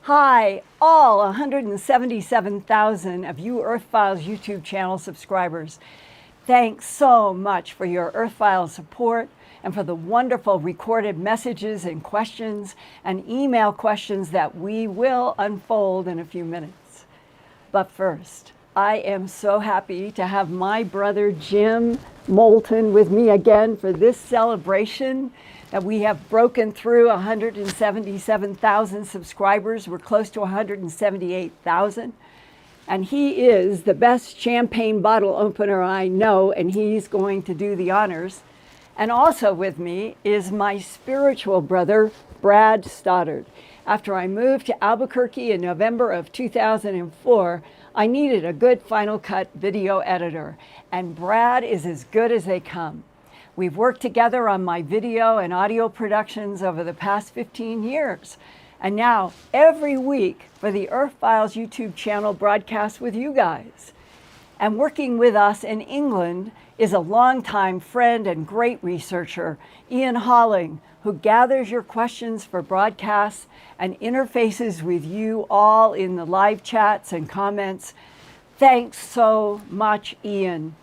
Hi, all 177,000 of you Earthfiles YouTube channel subscribers. Thanks so much for your Earthfiles support and for the wonderful recorded messages and questions and email questions that we will unfold in a few minutes. But first, I am so happy to have my brother Jim Moulton with me again for this celebration that we have broken through 177,000 subscribers. We're close to 178,000. And he is the best champagne bottle opener I know, and he's going to do the honors. And also with me is my spiritual brother, Brad Stoddard. After I moved to Albuquerque in November of 2004, I needed a good Final Cut video editor, and Brad is as good as they come. We've worked together on my video and audio productions over the past 15 years. And now, every week for the Earthfiles YouTube channel broadcast with you guys. And working with us in England is a longtime friend and great researcher, Ian Holling, who gathers your questions for broadcasts and interfaces with you all in the live chats and comments. Thanks so much, Ian.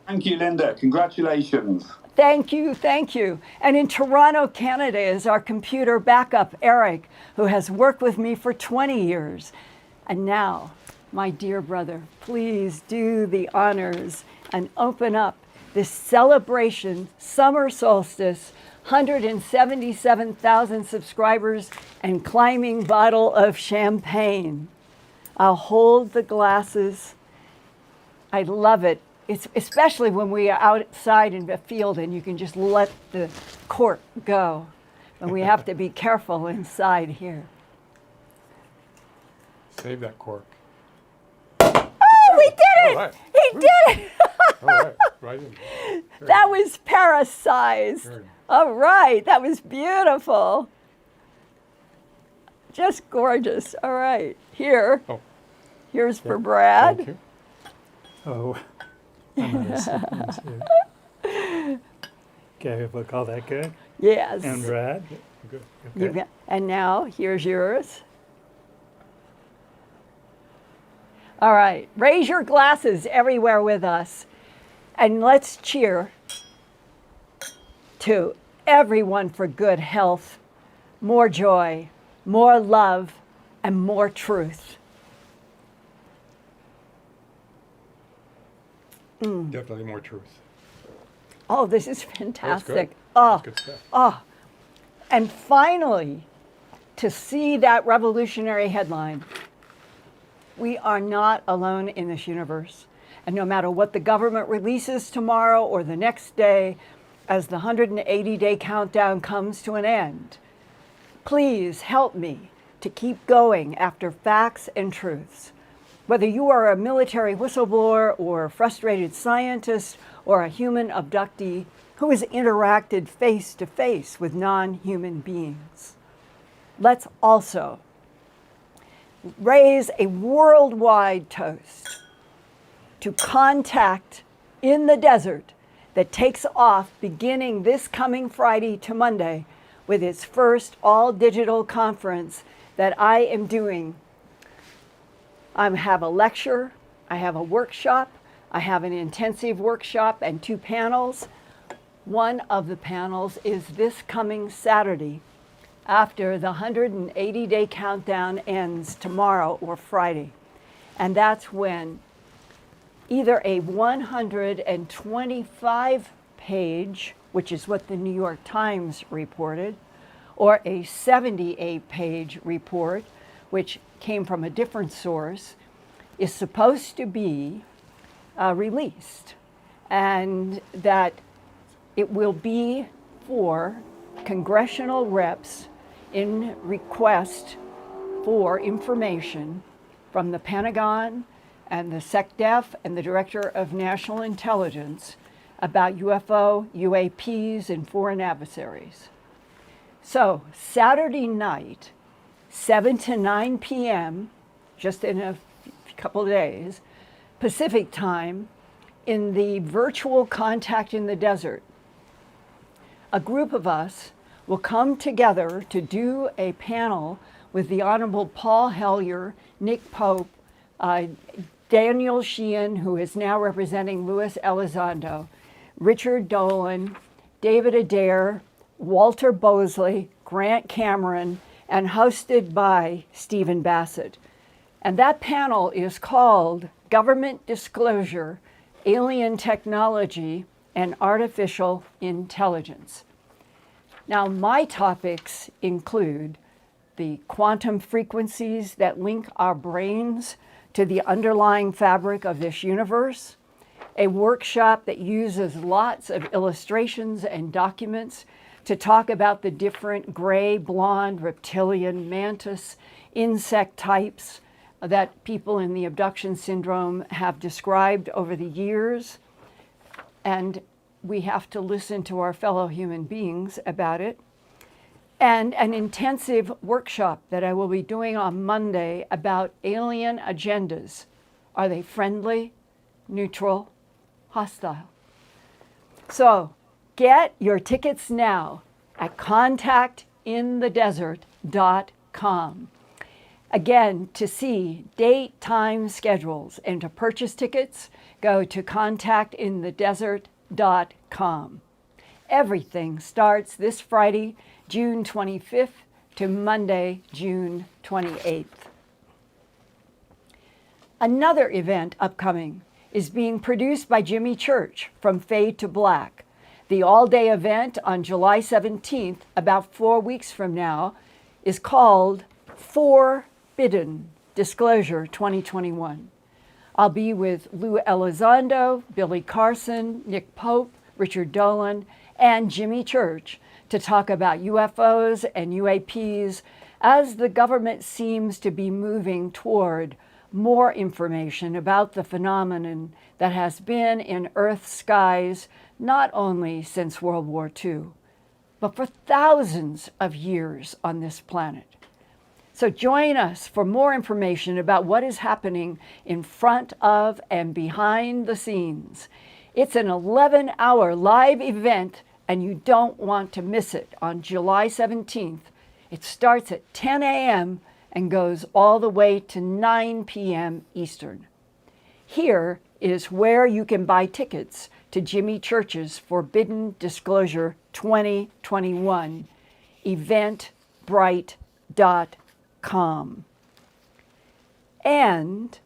Thank you, Linda. Congratulations. Thank you, thank you. And in Toronto, Canada is our computer backup, Eric, who has worked with me for 20 years. And now, my dear brother, please do the honors and open up this celebration, summer solstice, 177,000 subscribers and climbing bottle of champagne. I'll hold the glasses. I love it. It's especially when we are outside in the field and you can just let the cork go. And we have to be careful inside here. Save that cork. Oh, we did it! Right. He did it! All right, right in. That was Paris-sized. All right, that was beautiful. Just gorgeous. All right, here. Oh. Here's for Brad. Thank you. Oh, I'm on a second too. Okay, we'll call that good. Yes. And Brad? Good. Okay. And now, here's yours. All right, raise your glasses everywhere with us. And let's cheer to everyone for good health, more joy, more love, and more truth. Definitely more truth. Oh, this is fantastic. That's good stuff. Oh, and finally, to see that revolutionary headline, we are not alone in this universe. And no matter what the government releases tomorrow or the next day, as the 180-day countdown comes to an end, please help me to keep going after facts and truths. Whether you are a military whistleblower or a frustrated scientist or a human abductee who has interacted face-to-face with non-human beings. Let's also raise a worldwide toast to contact in the desert that takes off beginning this coming Friday to Monday with its first all-digital conference that I am doing. I have a lecture, I have a workshop, I have an intensive workshop and 2 panels. One of the panels is this coming Saturday after the 180-day countdown ends tomorrow or Friday. And that's when either a 125-page, which is what the New York Times reported, or a 78-page report, which came from a different source, is supposed to be released. And that it will be for congressional reps in request for information from the Pentagon and the SecDef and the Director of National Intelligence about UFO, UAPs, and foreign adversaries. So Saturday night, 7 to 9 p.m., just in a couple of days, Pacific time, in the virtual Contact in the Desert, a group of us will come together to do a panel with the Honorable Paul Hellyer, Nick Pope, Daniel Sheehan, who is now representing Louis Elizondo, Richard Dolan, David Adair, Walter Bosley, Grant Cameron, and hosted by Stephen Bassett. And that panel is called Government Disclosure, Alien Technology, and Artificial Intelligence. Now, my topics include the quantum frequencies that link our brains to the underlying fabric of this universe, a workshop that uses lots of illustrations and documents to talk about the different gray, blonde, reptilian, mantis, insect types that people in the abduction syndrome have described over the years. And we have to listen to our fellow human beings about it. And an intensive workshop that I will be doing on Monday about alien agendas. Are they friendly, neutral, hostile? So get your tickets now at contactinthedesert.com. Again, to see date, time, schedules, and to purchase tickets, go to contactinthedesert.com. Everything starts this Friday, June 25th to Monday, June 28th. Another event upcoming is being produced by Jimmy Church from Fade to Black. The all-day event on July 17th, about 4 weeks from now, is called Forbidden Disclosure 2021. I'll be with Lou Elizondo, Billy Carson, Nick Pope, Richard Dolan, and Jimmy Church to talk about UFOs and UAPs as the government seems to be moving toward more information about the phenomenon that has been in Earth's skies not only since World War II, but for thousands of years on this planet. So join us for more information about what is happening in front of and behind the scenes. It's an 11-hour live event, and you don't want to miss it on July 17th. It starts at 10 a.m. and goes all the way to 9 p.m. Eastern. Here is where you can buy tickets to Jimmy Church's Forbidden Disclosure 2021, eventbrite.com. And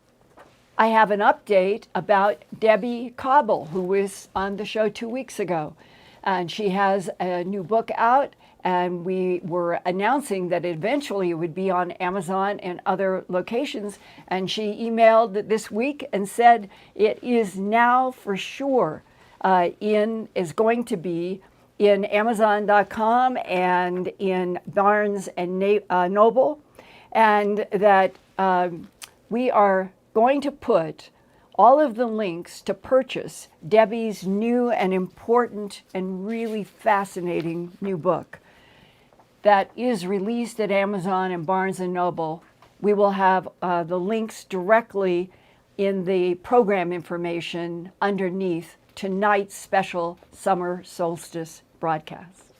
I have an update about Debbie Cobble, who was on the show 2 weeks ago. And she has a new book out, and we were announcing that eventually it would be on Amazon and other locations. And she emailed this week and said it is now for sure is going to be in Amazon.com and in Barnes and Noble, and that we are going to put all of the links to purchase Debbie's new and important and really fascinating new book that is released at Amazon and Barnes and Noble. We will have the links directly in the program information underneath tonight's special summer solstice broadcast.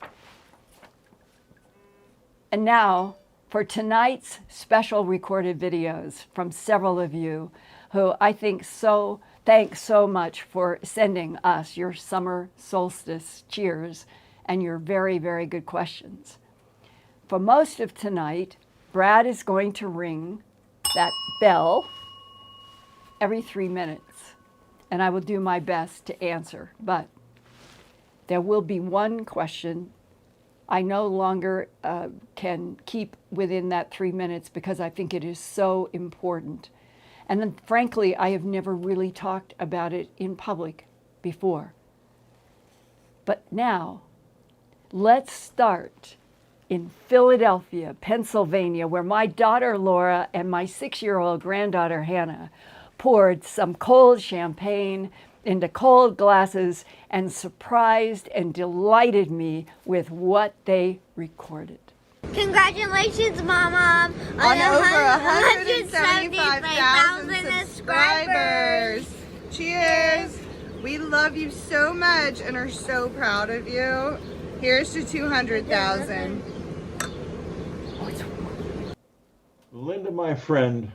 And now for tonight's special recorded videos from several of you who I think thanks so much for sending us your summer solstice cheers and your very, very good questions. For most of tonight, Brad is going to ring that bell every 3 minutes, and I will do my best to answer, but there will be one question I no longer can keep within that 3 minutes because I think it is so important. And then, frankly, I have never really talked about it in public before. But now, let's start in Philadelphia, Pennsylvania, where my daughter Laura and my 6-year-old granddaughter Hannah poured some cold champagne into cold glasses and surprised and delighted me with what they recorded. Congratulations, Mama, on over 175,000 subscribers. Cheers. We love you so much and are so proud of you. Here's to 200,000. my friend,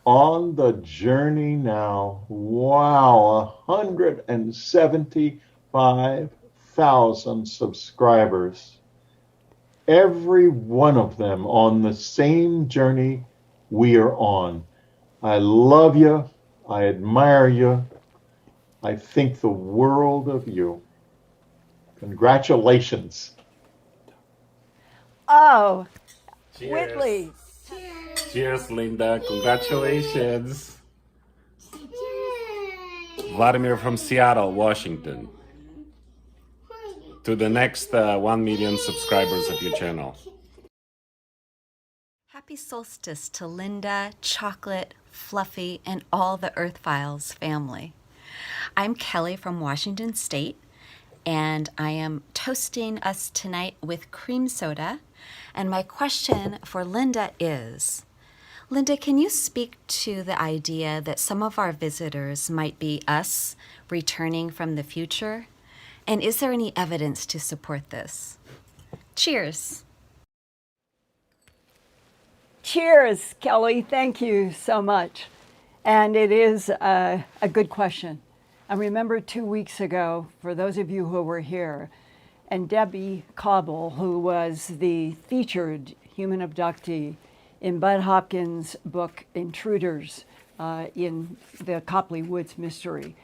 on the journey now. Wow, 175,000 subscribers. Every one of them on the same journey we are on. I love you. I admire you. I think the world of you. Congratulations. Oh, Cheers. Whitley. Cheers, Linda. Congratulations. Vladimir from Seattle, Washington. To the next 1 million subscribers of your channel. Happy Solstice to Linda, Chocolate, Fluffy, and all the Earthfiles family. I'm Kelly from Washington State, and I am toasting us tonight with cream soda. And my question for Linda is, Linda, can you speak to the idea that some of our visitors might be us returning from the future? And is there any evidence to support this? Cheers. Cheers, Kelly. Thank you so much. And it is a good question. I remember 2 weeks ago, for those of you who were here, and Debbie Cobble, who was the featured human abductee in Bud Hopkins' book, Intruders, in the Copley Woods Mystery.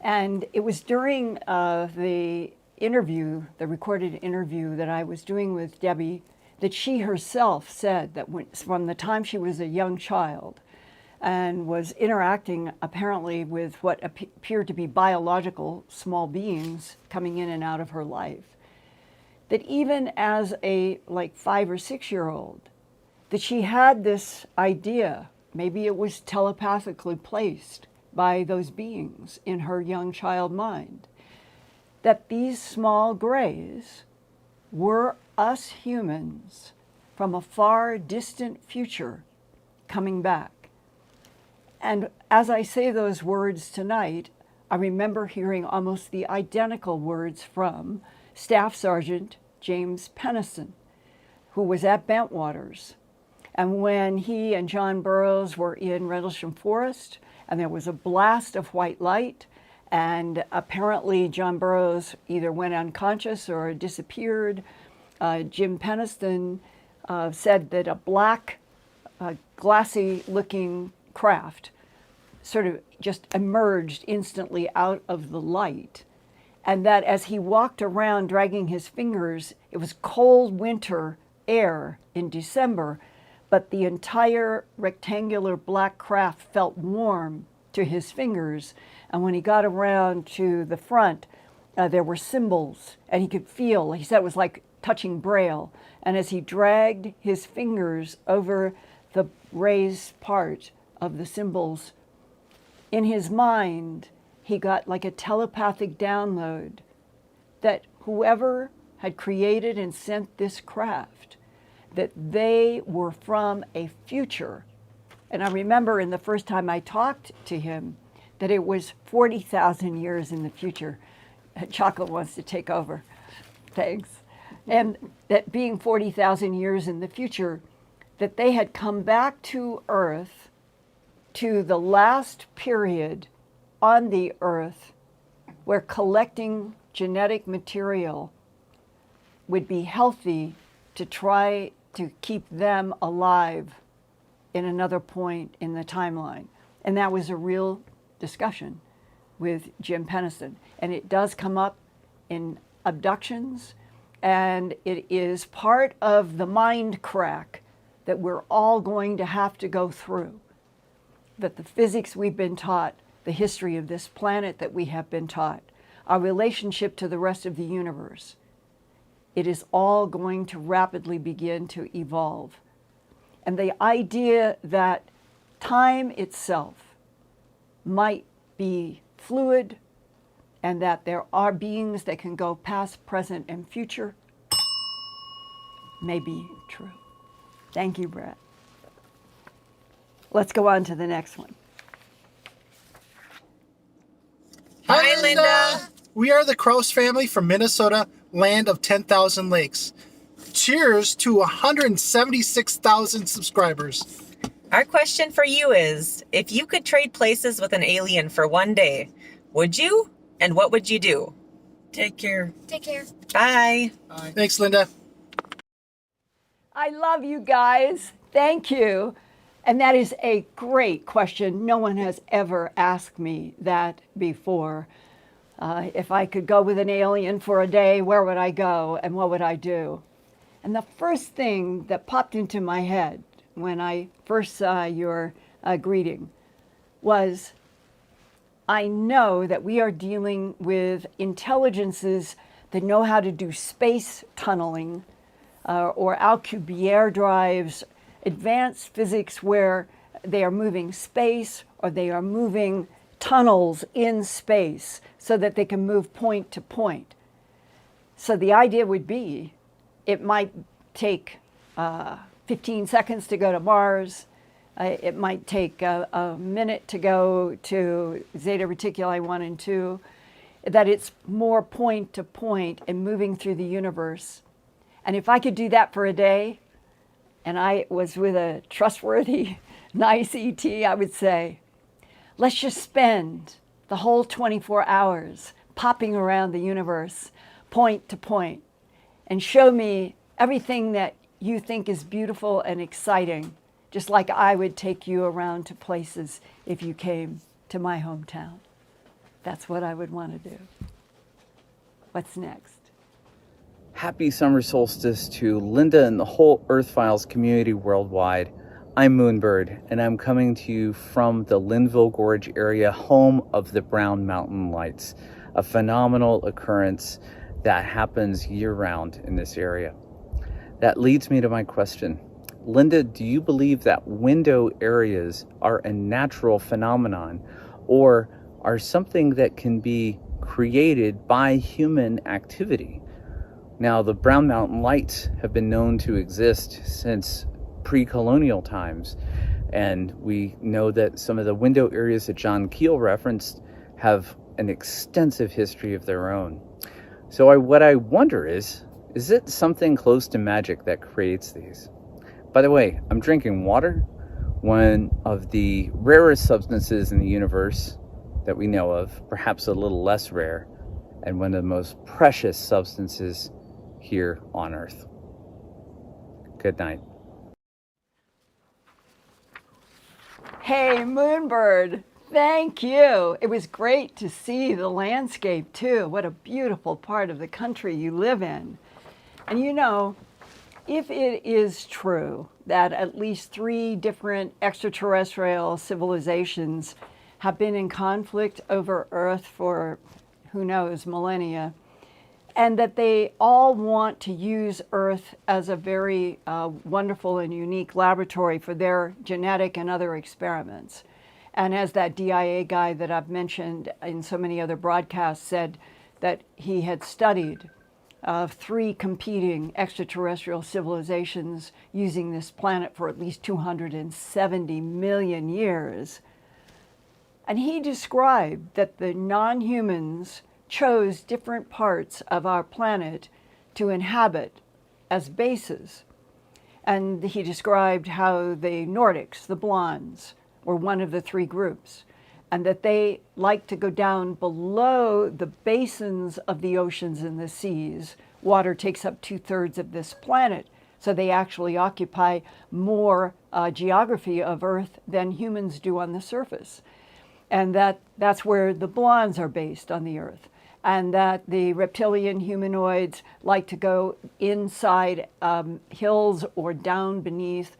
And it was during the interview, the recorded interview that I was doing with Debbie, that she herself said that from the time she was a young child and was interacting apparently with what appeared to be biological small beings coming in and out of her life, that even as a 5 or 6 year old, that she had this idea, maybe it was telepathically placed by those beings in her young child mind, that these small grays were us humans from a far distant future coming back. And as I say those words tonight, I remember hearing almost the identical words from Staff Sergeant James Pennison, who was at Bentwaters. And when he and John Burroughs were in Rendlesham Forest, and there was a blast of white light, and apparently John Burroughs either went unconscious or disappeared, Jim Pennison said that a black, glassy-looking craft sort of just emerged instantly out of the light. And that as he walked around dragging his fingers, it was cold winter air in December, but the entire rectangular black craft felt warm to his fingers. And when he got around to the front, there were symbols, and he could feel, he said it was like touching Braille. And as he dragged his fingers over the raised part of the symbols, in his mind, he got like a telepathic download that whoever had created and sent this craft, that they were from a future. And I remember in the first time I talked to him that it was 40,000 years in the future. Chocolate wants to take over. Thanks. And that being 40,000 years in the future, that they had come back to Earth, to the last period on the Earth where collecting genetic material would be healthy to try to keep them alive in another point in the timeline. And that was a real discussion with Jim Pennison. And it does come up in abductions, and it is part of the mind crack that we're all going to have to go through. That the physics we've been taught, the history of this planet that we have been taught, our relationship to the rest of the universe, it is all going to rapidly begin to evolve. And the idea that time itself might be fluid and that there are beings that can go past, present, and future may be true. Thank you, Brett. Let's go on to the next one. Hi, Linda. We are the Kraus family from Minnesota, land of 10,000 lakes. Cheers to 176,000 subscribers. Our question for you is, if you could trade places with an alien for one day, would you? And what would you do? Take care. Take care. Bye. Bye. Thanks, Linda. I love you guys. Thank you. And that is a great question. No one has ever asked me that before. If I could go with an alien for a day, where would I go and what would I do? And the first thing that popped into my head when I first saw your greeting was, I know that we are dealing with intelligences that know how to do space tunneling or Alcubierre drives, advanced physics where they are moving space or they are moving tunnels in space so that they can move point to point. So the idea would be it might take 15 seconds to go to Mars. It might take a minute to go to Zeta Reticuli 1 and 2, that it's more point to point and moving through the universe. And if I could do that for a day, and I was with a trustworthy, nice ET, I would say, let's just spend the whole 24 hours popping around the universe, point to point, and show me everything that you think is beautiful and exciting, just like I would take you around to places if you came to my hometown. That's what I would want to do. What's next? Happy summer solstice to Linda and the whole Earthfiles community worldwide. I'm Moonbird, and I'm coming to you from the Linville Gorge area, home of the Brown Mountain Lights, a phenomenal occurrence that happens year-round in this area. That leads me to my question. Linda, do you believe that window areas are a natural phenomenon or are something that can be created by human activity? Now, the Brown Mountain Lights have been known to exist since pre-colonial times, and we know that some of the window areas that John Keel referenced have an extensive history of their own. So what I wonder is it something close to magic that creates these? By the way, I'm drinking water, one of the rarest substances in the universe that we know of, perhaps a little less rare, and one of the most precious substances here on Earth. Good night. Hey, Moonbird, thank you. It was great to see the landscape too. What a beautiful part of the country you live in. And you know, if it is true that at least 3 different extraterrestrial civilizations have been in conflict over Earth for, who knows, millennia, and that they all want to use Earth as a very wonderful and unique laboratory for their genetic and other experiments. And as that DIA guy that I've mentioned in so many other broadcasts said, that he had studied 3 competing extraterrestrial civilizations using this planet for at least 270 million years. And he described that the non-humans chose different parts of our planet to inhabit as bases. And he described how the Nordics, the blondes, were one of the 3 groups, and that they like to go down below the basins of the oceans and the seas. Water takes up 2/3 of this planet, so they actually occupy more geography of Earth than humans do on the surface. And that's where the blondes are based on the Earth. And that the reptilian humanoids like to go inside hills or down beneath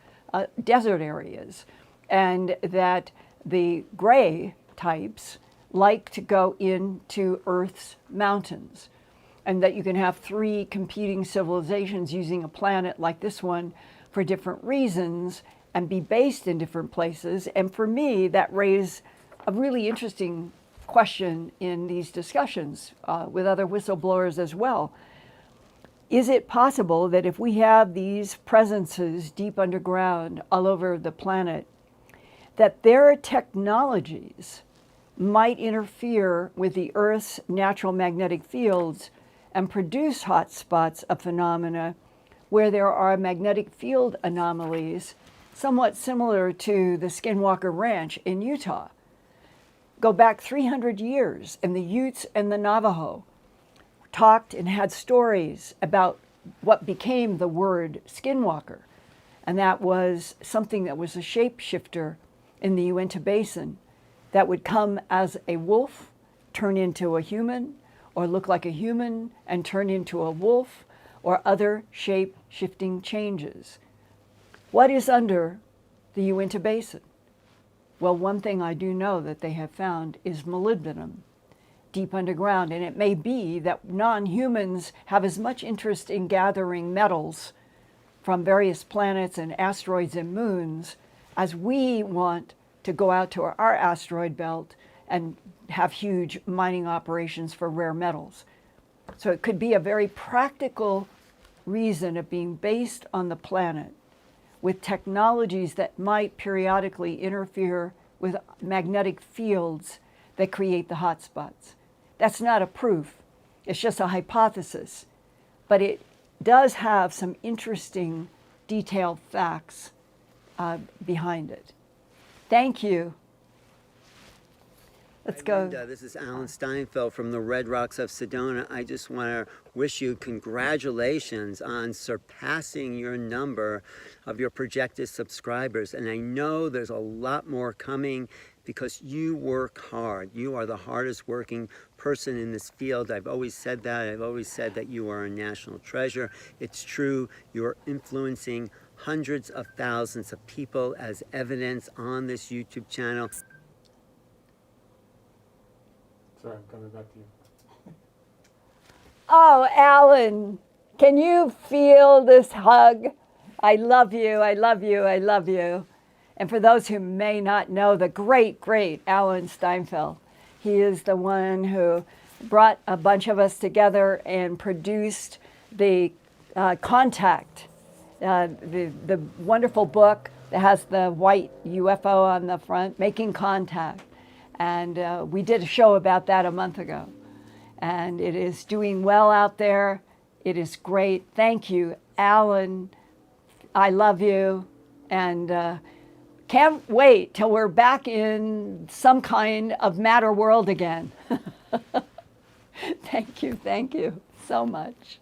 desert areas. And that the gray types like to go into Earth's mountains. And that you can have 3 competing civilizations using a planet like this one for different reasons and be based in different places. And for me, that raised a really interesting question in these discussions with other whistleblowers as well. Is it possible that if we have these presences deep underground all over the planet, that their technologies might interfere with the Earth's natural magnetic fields and produce hotspots of phenomena where there are magnetic field anomalies, somewhat similar to the Skinwalker Ranch in Utah. Go back 300 years, and the Utes and the Navajo talked and had stories about what became the word skinwalker. And that was something that was a shapeshifter in the Uinta Basin that would come as a wolf, turn into a human, or look like a human and turn into a wolf, or other shape-shifting changes. What is under the Uinta Basin? Well, one thing I do know that they have found is molybdenum deep underground, and it may be that non-humans have as much interest in gathering metals from various planets and asteroids and moons as we want to go out to our asteroid belt and have huge mining operations for rare metals. So it could be a very practical reason of being based on the planet with technologies that might periodically interfere with magnetic fields that create the hotspots. That's not a proof, it's just a hypothesis, but it does have some interesting detailed facts behind it. Thank you. Let's go. Linda, this is Alan Steinfeld from the Red Rocks of Sedona. I just want to wish you congratulations on surpassing your number of your projected subscribers. And I know there's a lot more coming because you work hard. You are the hardest working person in this field. I've always said that. I've always said that you are a national treasure. It's true. You're influencing hundreds of thousands of people as evidence on this YouTube channel. Sorry, I'm coming back to you. Oh, Alan, can you feel this hug? I love you, I love you, I love you. And for those who may not know, the great, great Alan Steinfeld, he is the one who brought a bunch of us together and produced the Contact, the wonderful book that has the white UFO on the front, Making Contact. And we did a show about that a month ago. And it is doing well out there. It is great. Thank you, Alan. I love you. And can't wait till we're back in some kind of matter world again. Thank you so much.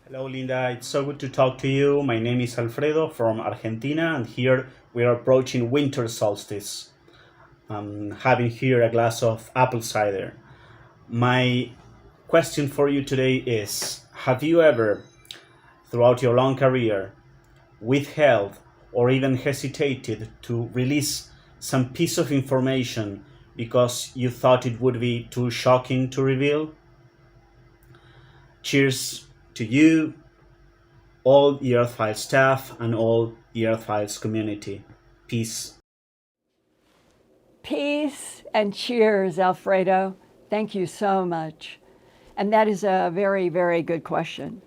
Hello, Linda. It's so good to talk to you. My name is Alfredo from Argentina, and here we are approaching winter solstice. Having here a glass of apple cider. My question for you today is, have you ever, throughout your long career, withheld or even hesitated to release some piece of information because you thought it would be too shocking to reveal? Cheers to you, all the Earthfiles staff, and all the Earthfiles community. Peace. Peace and cheers, Alfredo. Thank you so much. And that is a very, very good question.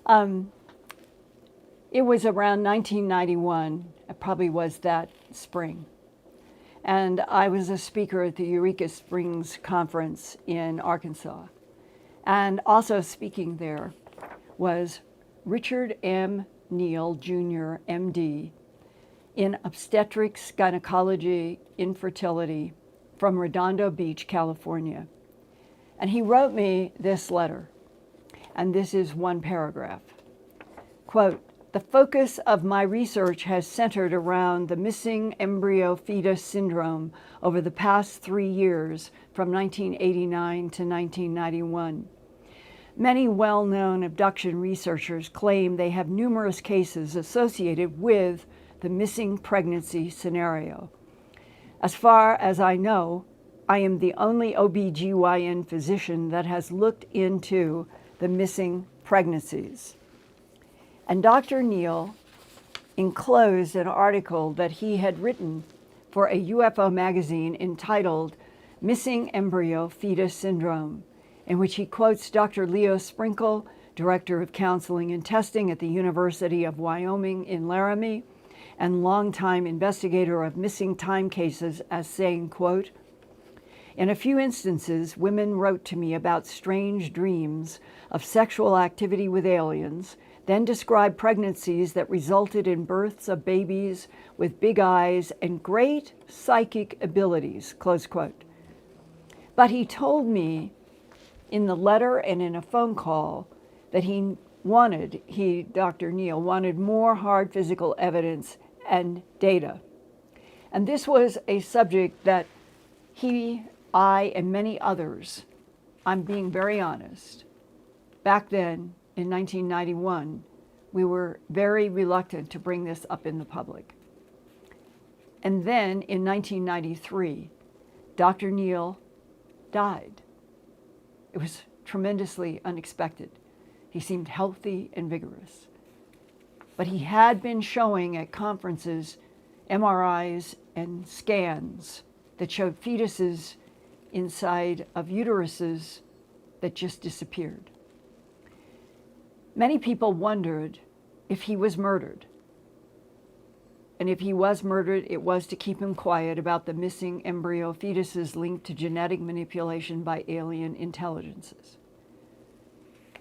It was around 1991, it probably was that spring. And I was a speaker at the Eureka Springs Conference in Arkansas. And also speaking there was Richard M. Neal, Jr., MD, in obstetrics, gynecology, infertility from Redondo Beach, California. And he wrote me this letter, and this is one paragraph. Quote, "The focus of my research has centered around the missing embryo fetus syndrome over the past 3 years from 1989 to 1991. Many well-known abduction researchers claim they have numerous cases associated with the missing pregnancy scenario. As far as I know, I am the only OBGYN physician that has looked into the missing pregnancies." And Dr. Neal enclosed an article that he had written for a UFO magazine entitled Missing Embryo Fetus Syndrome, in which he quotes Dr. Leo Sprinkle, Director of Counseling and Testing at the University of Wyoming in Laramie, and longtime investigator of missing time cases, as saying, quote, "In a few instances, women wrote to me about strange dreams of sexual activity with aliens then described pregnancies that resulted in births of babies with big eyes and great psychic abilities, close quote. But he told me in the letter and in a phone call that Dr. Neal, wanted more hard physical evidence and data. And this was a subject that he, I, and many others, I'm being very honest, back then in 1991, we were very reluctant to bring this up in the public. And then in 1993, Dr. Neal died. It was tremendously unexpected. He seemed healthy and vigorous. But he had been showing at conferences MRIs and scans that showed fetuses inside of uteruses that just disappeared. Many people wondered if he was murdered. And if he was murdered, it was to keep him quiet about the missing embryo fetuses linked to genetic manipulation by alien intelligences.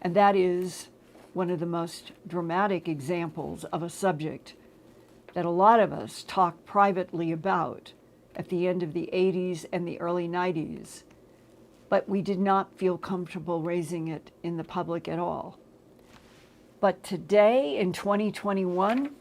And that is one of the most dramatic examples of a subject that a lot of us talked privately about at the end of the 80s and the early 90s, but we did not feel comfortable raising it in the public at all. But today, in 2021,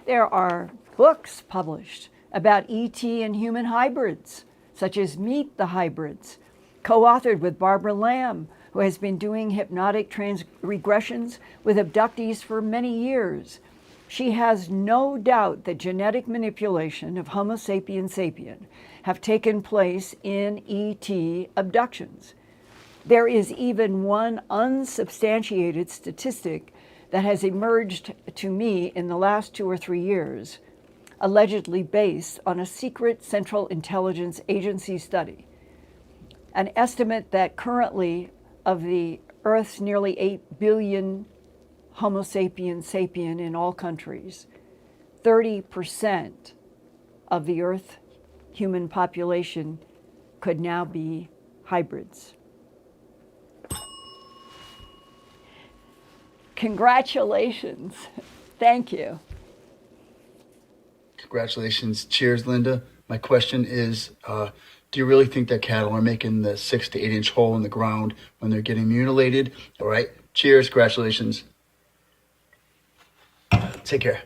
there are books published about ET and human hybrids, such as Meet the Hybrids, co-authored with Barbara Lamb, who has been doing hypnotic regressions with abductees for many years. She has no doubt that genetic manipulation of Homo sapiens sapien have taken place in ET abductions. There is even one unsubstantiated statistic that has emerged to me in the last 2 or 3 years, allegedly based on a secret Central Intelligence Agency study. An estimate that currently of the Earth's nearly 8 billion Homo sapiens sapien in all countries, 30% of the Earth human population could now be hybrids. Congratulations. Thank you. Congratulations. Cheers, Linda. My question is, do you really think that cattle are making the 6 to 8 inch hole in the ground when they're getting mutilated? All right. Cheers. Congratulations. Take care.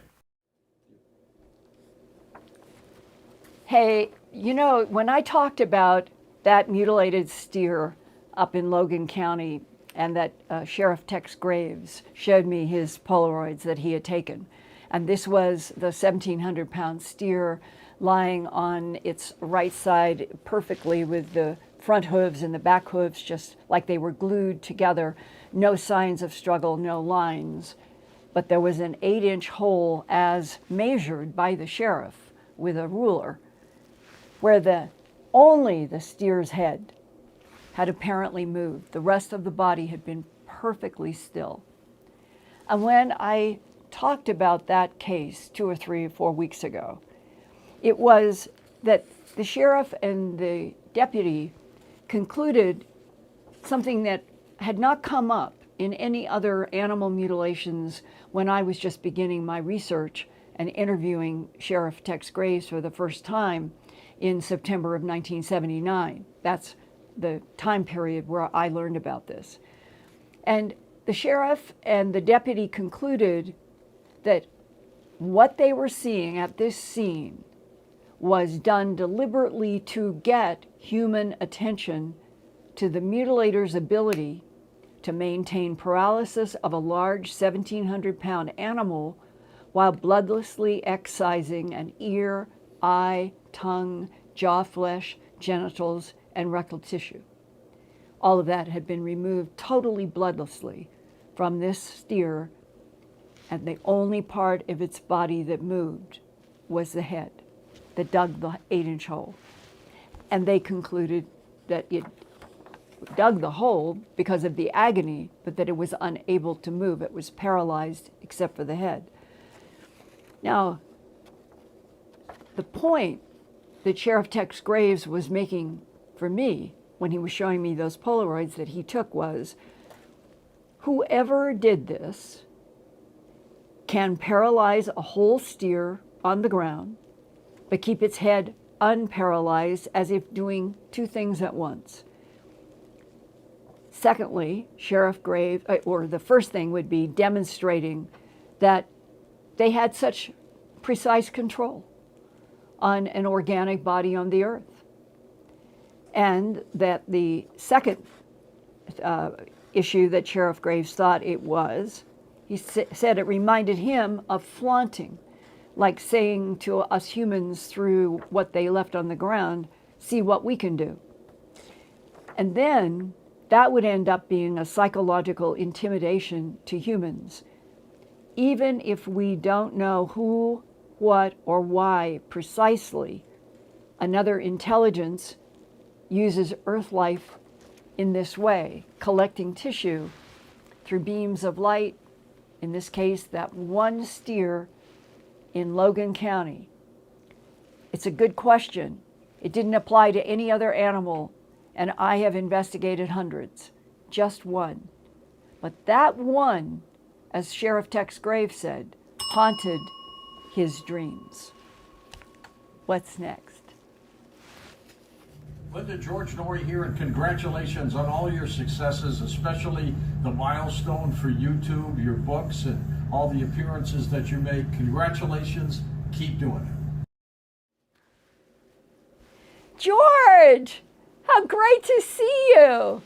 Hey, you know, when I talked about that mutilated steer up in Logan County and that Sheriff Tex Graves showed me his Polaroids that he had taken, and this was the 1,700-pound steer lying on its right side perfectly with the front hooves and the back hooves just like they were glued together, no signs of struggle, no lines. But there was an 8-inch hole as measured by the sheriff with a ruler where only the steer's head had apparently moved. The rest of the body had been perfectly still. And when I talked about that case 2 or 3 or 4 weeks ago, it was that the sheriff and the deputy concluded something that had not come up in any other animal mutilations when I was just beginning my research and interviewing Sheriff Tex Graves for the first time in September of 1979. That's the time period where I learned about this. And the sheriff and the deputy concluded that what they were seeing at this scene was done deliberately to get human attention to the mutilator's ability to maintain paralysis of a large 1,700-pound animal while bloodlessly excising an ear, eye, tongue, jaw flesh, genitals, and rectal tissue. All of that had been removed totally bloodlessly from this steer, and the only part of its body that moved was the head that dug the 8-inch hole. And they concluded that it dug the hole because of the agony, but that it was unable to move. It was paralyzed except for the head. Now, the point that Sheriff Tex Graves was making for me when he was showing me those Polaroids that he took was, whoever did this can paralyze a whole steer on the ground, but keep its head unparalyzed as if doing two things at once. Secondly, Sheriff Graves, or the first thing would be demonstrating that they had such precise control on an organic body on the earth. And that the second issue that Sheriff Graves thought it was, he said it reminded him of flaunting, like saying to us humans through what they left on the ground, see what we can do. And then that would end up being a psychological intimidation to humans. Even if we don't know who, what, or why precisely, another intelligence uses Earth life in this way, collecting tissue through beams of light, in this case, that one steer in Logan County. It's a good question. It didn't apply to any other animal, and I have investigated hundreds, just one. But that one, as Sheriff Tex Graves said, haunted his dreams. What's next? Linda, George Norrie here, and congratulations on all your successes, especially the milestone for YouTube, your books, and all the appearances that you make. Congratulations. Keep doing it. George, how great to see you.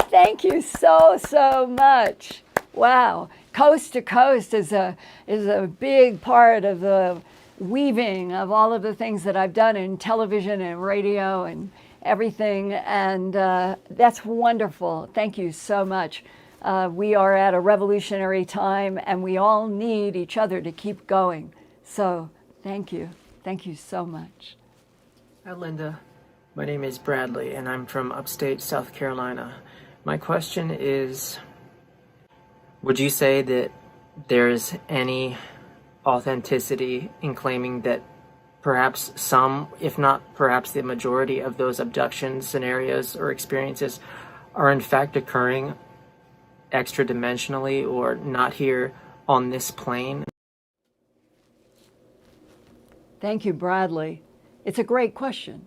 Thank you so much. Wow. Coast to Coast is a big part of the weaving of all of the things that I've done in television and radio and everything, and that's wonderful. Thank you so much. We are at a revolutionary time, and we all need each other to keep going. So thank you. Thank you so much. Hi, Linda. My name is Bradley, and I'm from upstate South Carolina. My question is, would you say that there's any authenticity in claiming that perhaps some, if not perhaps the majority of those abduction scenarios or experiences are in fact occurring extra-dimensionally or not here on this plane? Thank you, Bradley. It's a great question.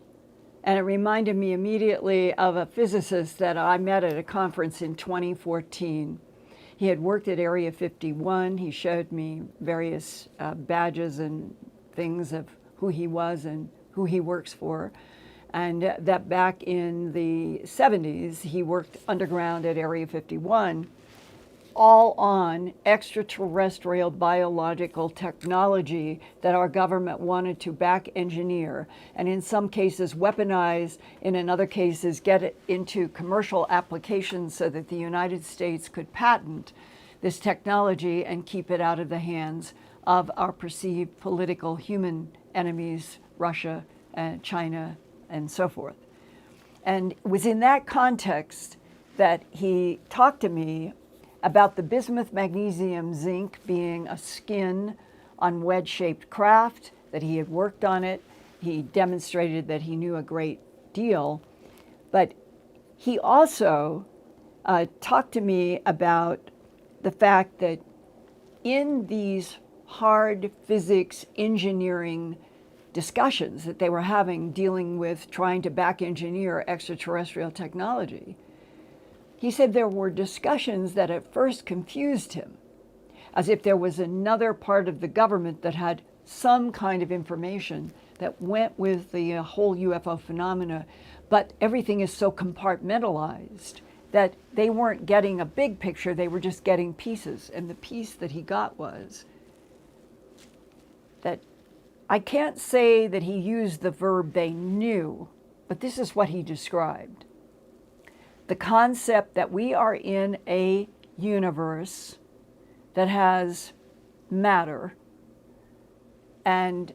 And it reminded me immediately of a physicist that I met at a conference in 2014. He had worked at Area 51. He showed me various badges and things of who he was and who he works for. And that back in the 70s, he worked underground at Area 51, all on extraterrestrial biological technology that our government wanted to back engineer, and in some cases weaponize, and in other cases get it into commercial applications so that the United States could patent this technology and keep it out of the hands of our perceived political human enemies, Russia and China and so forth. And it was in that context that he talked to me about the bismuth, magnesium, zinc being a skin on wedge-shaped craft, that he had worked on it. He demonstrated that he knew a great deal. But he also talked to me about the fact that in these hard physics engineering discussions that they were having dealing with trying to back engineer extraterrestrial technology, he said there were discussions that at first confused him, as if there was another part of the government that had some kind of information that went with the whole UFO phenomena, but everything is so compartmentalized that they weren't getting a big picture, they were just getting pieces. And the piece that he got was that I can't say that he used the verb they knew, but this is what he described. The concept that we are in a universe that has matter, and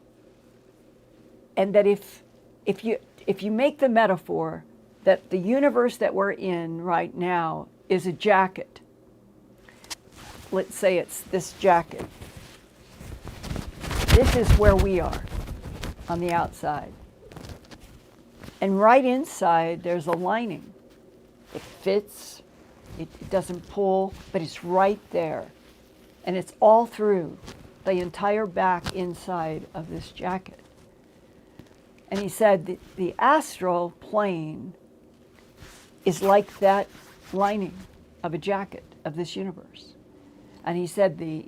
that if you make the metaphor that the universe that we're in right now is a jacket, let's say it's this jacket. This is where we are on the outside. And right inside there's a lining. It fits, it doesn't pull, but it's right there. And it's all through. the entire back inside of this jacket. And he said the astral plane is like that lining of a jacket of this universe. And he said the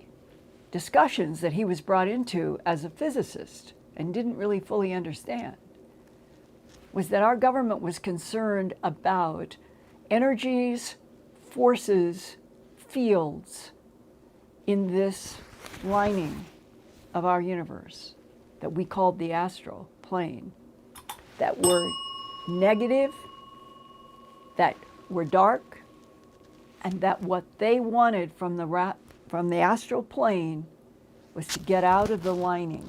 discussions that he was brought into as a physicist and didn't really fully understand was that our government was concerned about energies, forces, fields in this lining of our universe that we called the astral plane, that were negative, that were dark, and that what they wanted from the astral plane was to get out of the lining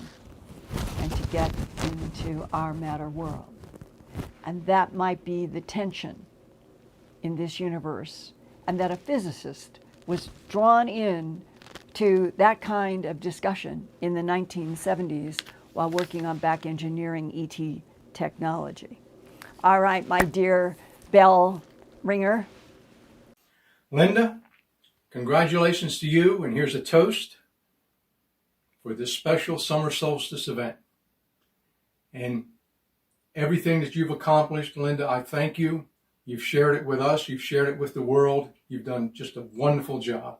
and to get into our matter world. And that might be the tension in this universe, and that a physicist was drawn in to that kind of discussion in the 1970s while working on back engineering ET technology. All right, my dear bell ringer. Linda, congratulations to you, and here's a toast for this special summer solstice event. And everything that you've accomplished, Linda, I thank you. You've shared it with us. You've shared it with the world. You've done just a wonderful job.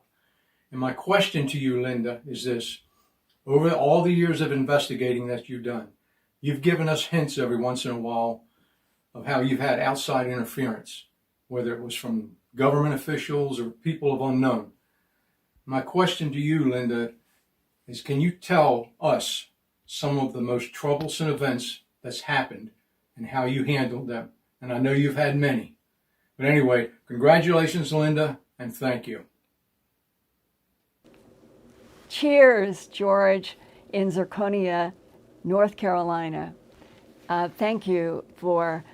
And my question to you, Linda, is this. Over all the years of investigating that you've done, you've given us hints every once in a while of how you've had outside interference, whether it was from government officials or people of unknown. My question to you, Linda, is can you tell us some of the most troublesome events that's happened and how you handled them? And I know you've had many. But anyway, congratulations, Linda, and thank you. Cheers, George, in Zirconia, North Carolina. Thank you for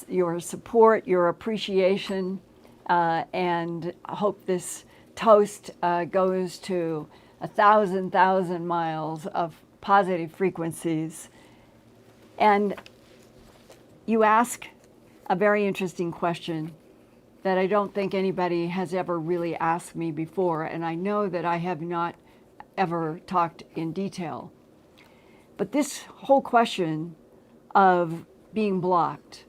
your support, your appreciation, and I hope this toast goes to 1,000 miles of positive frequencies. And you ask a very interesting question that I don't think anybody has ever really asked me before, and I know that I have not ever talked in detail. But this whole question of being blocked,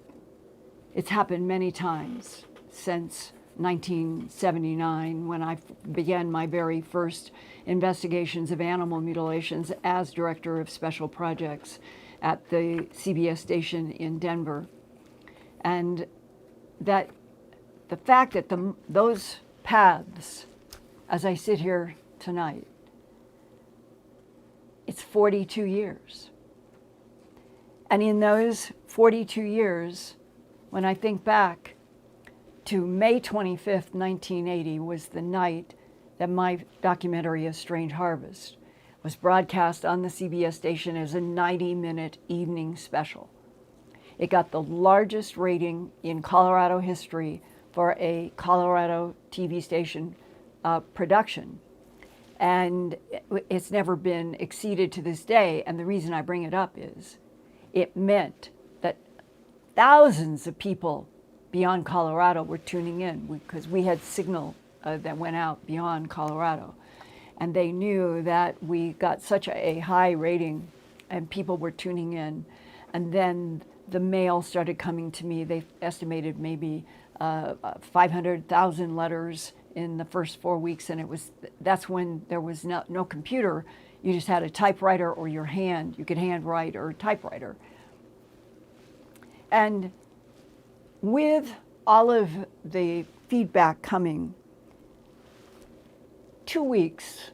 it's happened many times since 1979 when I began my very first investigations of animal mutilations as Director of Special Projects at the CBS station in Denver. And that the fact that those paths, as I sit here tonight, it's 42 years. And in those 42 years, when I think back to May 25th, 1980 was the night that my documentary, A Strange Harvest, was broadcast on the CBS station as a 90-minute evening special. It got the largest rating in Colorado history for a Colorado TV station production. And it's never been exceeded to this day. And the reason I bring it up is it meant that thousands of people beyond Colorado were tuning in because we had signal that went out beyond Colorado. And they knew that we got such a high rating and people were tuning in. And then the mail started coming to me. They estimated maybe 500,000 letters in the first 4 weeks, and that's when there was no computer. You just had a typewriter or your hand. You could handwrite or typewriter. And with all of the feedback coming, 2 weeks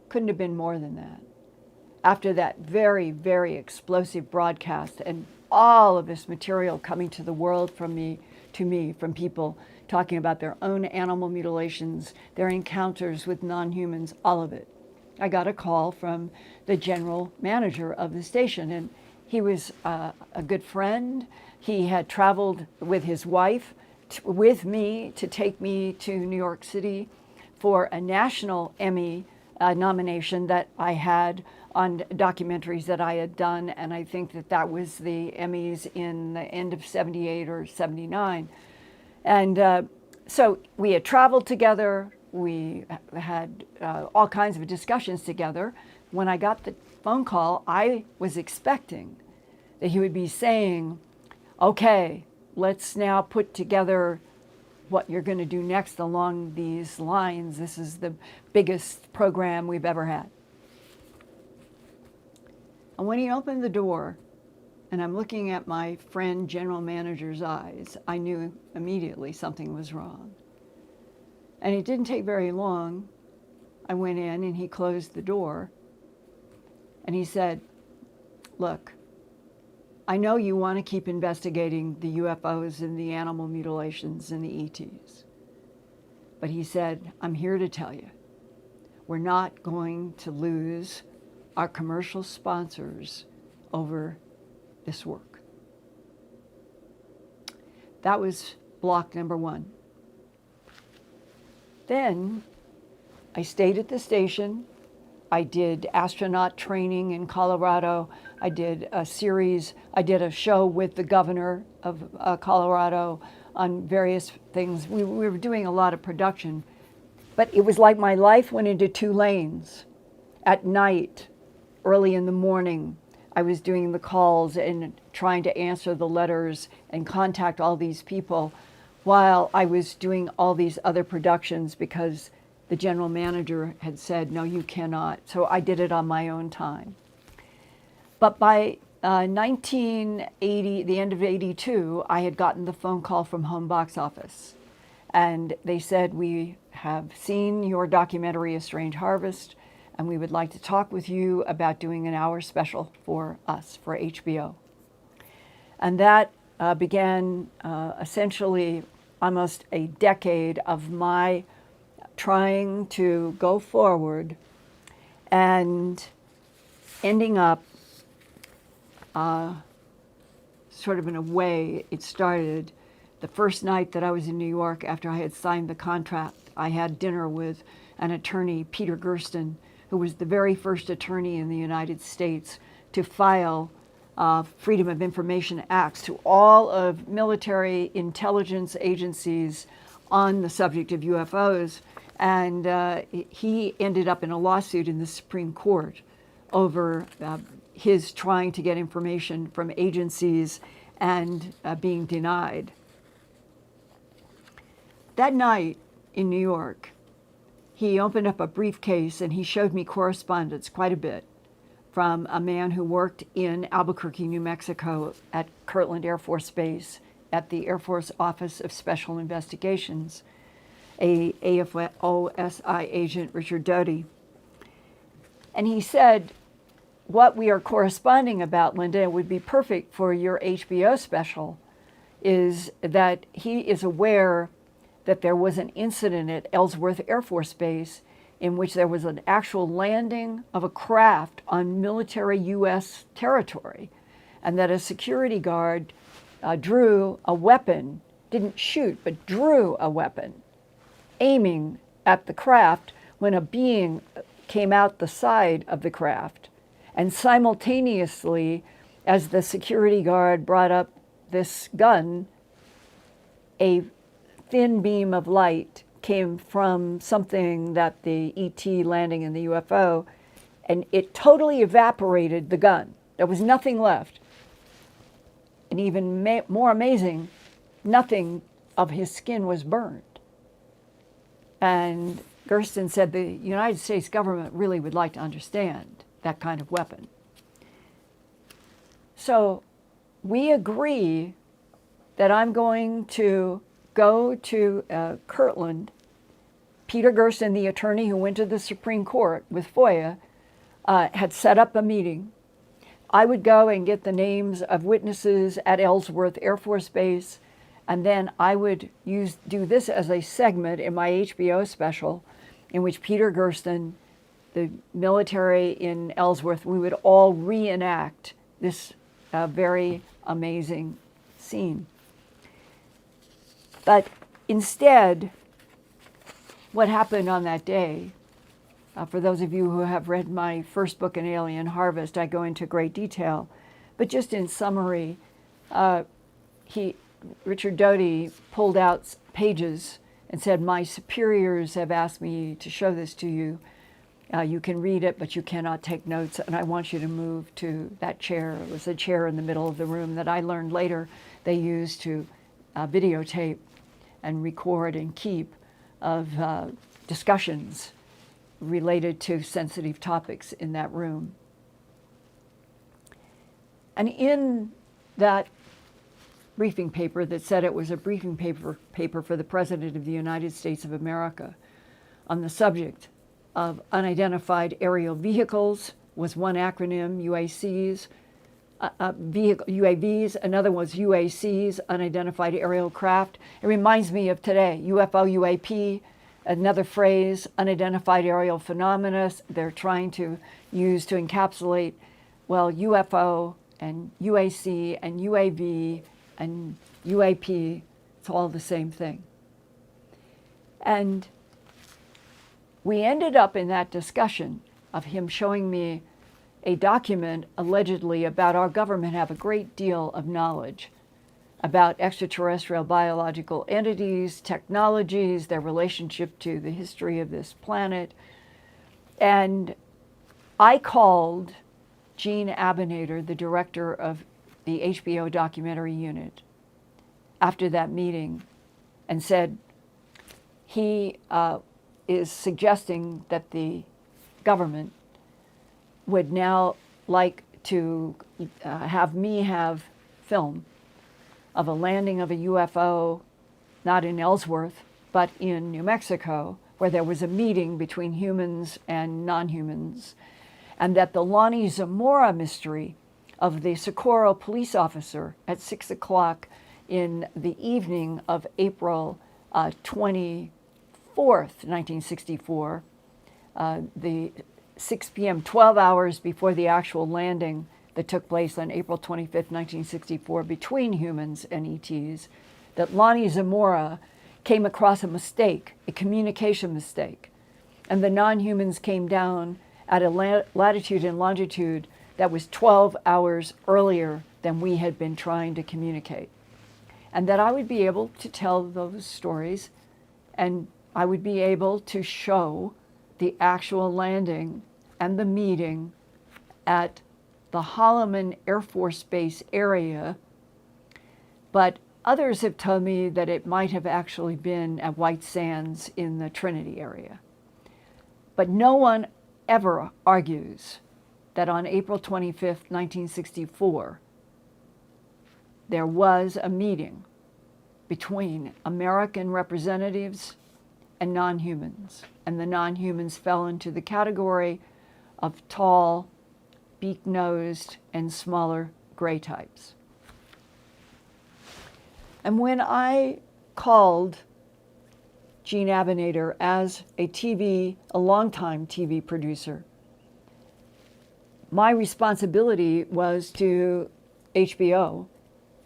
couldn't have been more than that. After that very, very explosive broadcast and all of this material coming to the world from me, from people talking about their own animal mutilations, their encounters with non-humans, all of it. I got a call from the general manager of the station, and he was a good friend. He had traveled with his wife with me to take me to New York City for a national Emmy nomination that I had on documentaries that I had done, and I think that was the Emmys in the end of 78 or 79. And so we had traveled together, we had all kinds of discussions together, when I got the phone call, I was expecting that he would be saying, okay, let's now put together what you're going to do next along these lines. This is the biggest program we've ever had. And when he opened the door, and I'm looking at my friend general manager's eyes, I knew immediately something was wrong. And it didn't take very long. I went in and he closed the door and he said, look, I know you want to keep investigating the UFOs and the animal mutilations and the ETs. But he said, I'm here to tell you, we're not going to lose our commercial sponsors over this work. That was block number one. Then I stayed at the station. I did astronaut training in Colorado. I did a show with the governor of Colorado on various things. We were doing a lot of production, but it was like my life went into two lanes. At night, early in the morning, I was doing the calls and trying to answer the letters and contact all these people while I was doing all these other productions because the general manager had said, no, you cannot. So I did it on my own time. But by 1980, the end of 82, I had gotten the phone call from Home Box Office. And they said, we have seen your documentary, A Strange Harvest, and we would like to talk with you about doing an hour special for us, for HBO. And that began essentially almost a decade of my trying to go forward and ending up sort of in a way, it started the first night that I was in New York after I had signed the contract. I had dinner with an attorney, Peter Gersten, who was the very first attorney in the United States to file Freedom of Information Acts to all of military intelligence agencies on the subject of UFOs. And he ended up in a lawsuit in the Supreme Court over his trying to get information from agencies and being denied. That night in New York, he opened up a briefcase and he showed me correspondence, quite a bit, from a man who worked in Albuquerque, New Mexico at Kirtland Air Force Base at the Air Force Office of Special Investigations, a AFOSI agent, Richard Doty. And he said, what we are corresponding about, Linda, would be perfect for your HBO special, is that he is aware that there was an incident at Ellsworth Air Force Base in which there was an actual landing of a craft on military U.S. territory, and that a security guard drew a weapon, didn't shoot, but drew a weapon, aiming at the craft when a being came out the side of the craft. And simultaneously, as the security guard brought up this gun, a thin beam of light came from something that the ET landing in the UFO, and it totally evaporated the gun. There was nothing left. And even more amazing, nothing of his skin was burned. And Gersten said the United States government really would like to understand that kind of weapon. So we agree that I'm going to go to Kirtland. Peter Gersten, the attorney who went to the Supreme Court with FOIA, had set up a meeting. I would go and get the names of witnesses at Ellsworth Air Force Base, and then I would do this as a segment in my HBO special in which Peter Gersten, the military in Ellsworth, we would all reenact this very amazing scene. But instead, what happened on that day, for those of you who have read my first book, An Alien Harvest, I go into great detail. But just in summary, Richard Doty pulled out pages and said, my superiors have asked me to show this to you. You can read it, but you cannot take notes, and I want you to move to that chair. It was a chair in the middle of the room that I learned later they used to videotape and record and keep of discussions related to sensitive topics in that room. And in that briefing paper that said it was a briefing paper for the President of the United States of America on the subject of unidentified aerial vehicles was one acronym, UACs, UAVs, another was UACs, unidentified aerial craft. It reminds me of today, UFO, UAP, another phrase, unidentified aerial phenomena. They're trying to use to encapsulate, well, UFO and UAC and UAV and UAP, it's all the same thing. And we ended up in that discussion of him showing me a document allegedly about our government have a great deal of knowledge about extraterrestrial biological entities, technologies, their relationship to the history of this planet. And I called Gene Abinader, the director of the HBO documentary unit, after that meeting and said he is suggesting that the government would now like to have me have film of a landing of a UFO, not in Ellsworth, but in New Mexico, where there was a meeting between humans and non-humans, and that the Lonnie Zamora mystery of the Socorro police officer at 6 o'clock in the evening of April 24th, 1964, the 6 p.m., 12 hours before the actual landing that took place on April 25th, 1964, between humans and ETs, that Lonnie Zamora came across a mistake, a communication mistake, and the non-humans came down at a latitude and longitude that was 12 hours earlier than we had been trying to communicate. And that I would be able to tell those stories, and I would be able to show the actual landing and the meeting at the Holloman Air Force Base area, but others have told me that it might have actually been at White Sands in the Trinity area. But no one ever argues that on April 25th, 1964, there was a meeting between American representatives and non-humans, and the non-humans fell into the category of tall, beak-nosed, and smaller gray types. And when I called Gene Abinader as a longtime TV producer, my responsibility was to HBO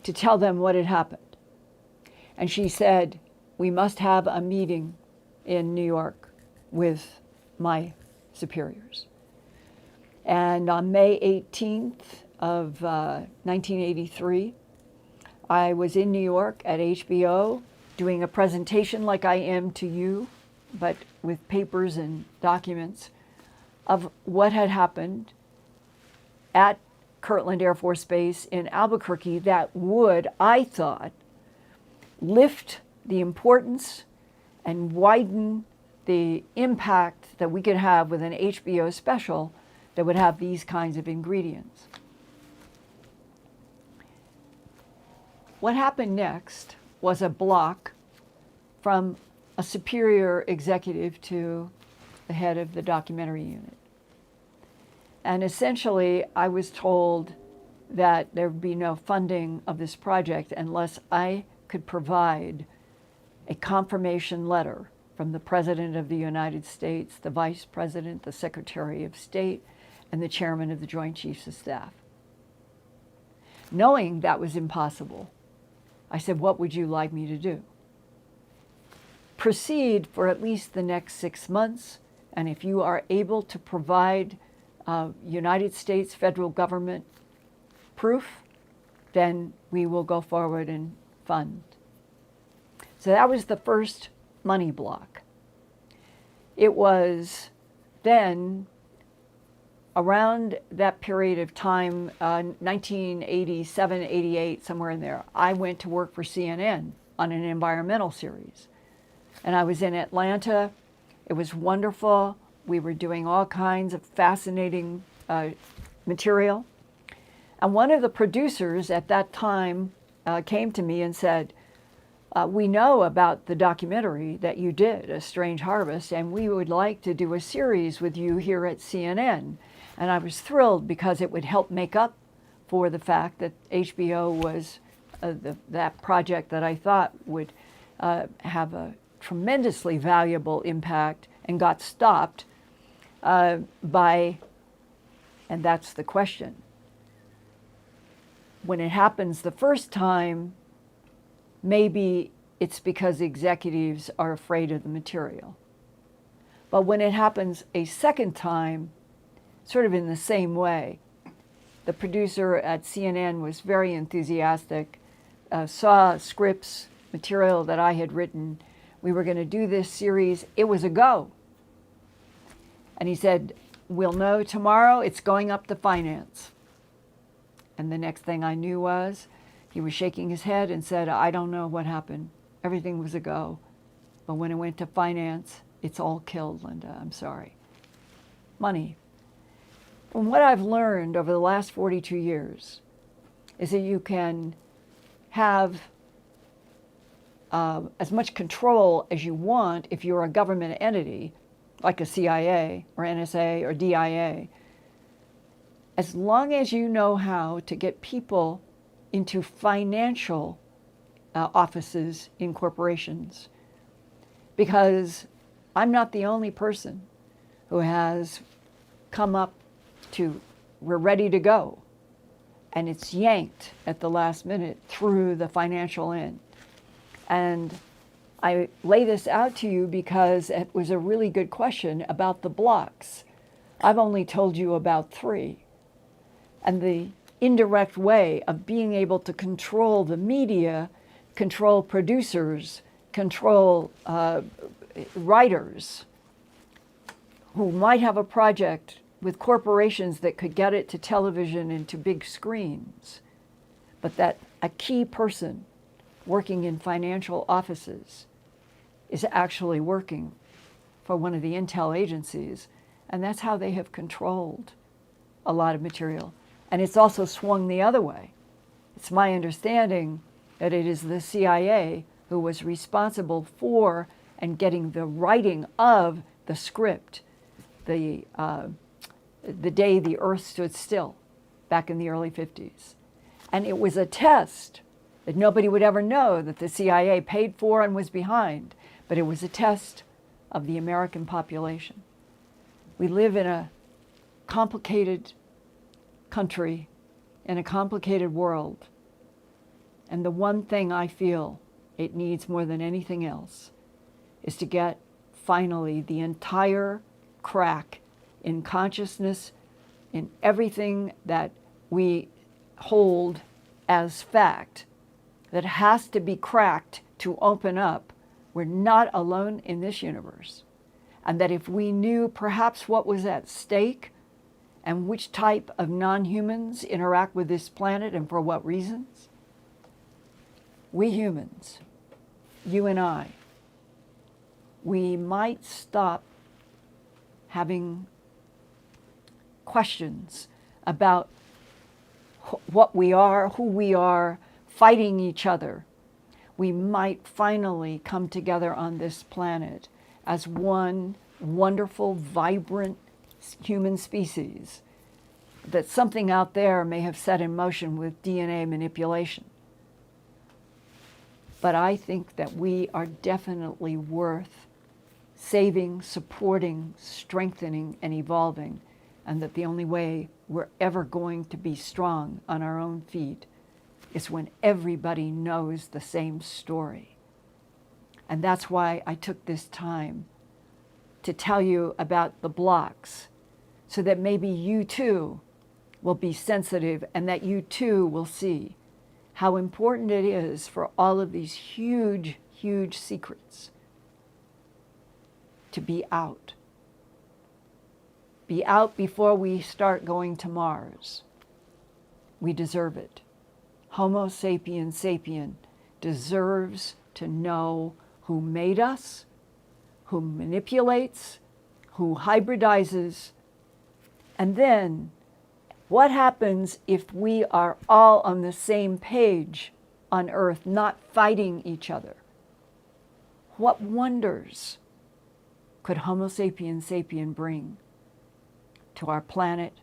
to tell them what had happened. And she said, we must have a meeting in New York with my superiors. And on May 18th of 1983, I was in New York at HBO doing a presentation like I am to you, but with papers and documents of what had happened at Kirtland Air Force Base in Albuquerque that would, I thought, lift the importance and widen the impact that we could have with an HBO special that would have these kinds of ingredients. What happened next was a block from a superior executive to the head of the documentary unit. And essentially, I was told that there would be no funding of this project unless I could provide a confirmation letter from the President of the United States, the Vice President, the Secretary of State, and the Chairman of the Joint Chiefs of Staff. Knowing that was impossible, I said, what would you like me to do? Proceed for at least the next 6 months, and if you are able to provide United States federal government proof, then we will go forward and fund. So that was the first money block. It was then, around that period of time, 1987, 88, somewhere in there, I went to work for CNN on an environmental series. And I was in Atlanta. It was wonderful. We were doing all kinds of fascinating material. And one of the producers at that time came to me and said, we know about the documentary that you did, A Strange Harvest, and we would like to do a series with you here at CNN. And I was thrilled because it would help make up for the fact that HBO was that project that I thought would have a tremendously valuable impact and got stopped by, and that's the question. When it happens the first time, maybe it's because executives are afraid of the material. But when it happens a second time, sort of in the same way, the producer at CNN was very enthusiastic, saw scripts, material that I had written. We were going to do this series. It was a go. And he said, we'll know tomorrow, it's going up to finance. And the next thing I knew was, he was shaking his head and said, I don't know what happened. Everything was a go. But when it went to finance, it's all killed, Linda. I'm sorry. Money. From what I've learned over the last 42 years is that you can have as much control as you want if you're a government entity, like a CIA or NSA or DIA, as long as you know how to get people into financial offices in corporations. Because I'm not the only person who has come up to, we're ready to go. And it's yanked at the last minute through the financial end. And I lay this out to you because it was a really good question about the blocks. I've only told you about 3. And the indirect way of being able to control the media, control producers, control writers who might have a project with corporations that could get it to television and to big screens, but that a key person working in financial offices is actually working for one of the intel agencies, and that's how they have controlled a lot of material. And it's also swung the other way. It's my understanding that it is the CIA who was responsible for and getting the writing of the script, the day the Earth stood still, back in the early 50s. And it was a test that nobody would ever know that the CIA paid for and was behind, but it was a test of the American population. We live in a complicated country, in a complicated world. And the one thing I feel it needs more than anything else is to get finally the entire crack in consciousness, in everything that we hold as fact, that has to be cracked to open up. We're not alone in this universe. And that if we knew perhaps what was at stake and which type of non-humans interact with this planet and for what reasons, we humans, you and I, we might stop having questions about what we are, who we are, fighting each other. We might finally come together on this planet as one wonderful, vibrant human species that something out there may have set in motion with DNA manipulation. But I think that we are definitely worth saving, supporting, strengthening, and evolving, and that the only way we're ever going to be strong on our own feet is when everybody knows the same story. And that's why I took this time to tell you about the blocks, so that maybe you too will be sensitive and that you too will see how important it is for all of these huge, huge secrets to be out. be out before we start going to Mars. We deserve it. Homo sapiens sapien deserves to know who made us, who manipulates, who hybridizes, and then what happens if we are all on the same page on Earth, not fighting each other? What wonders could Homo sapiens sapien bring to our planet,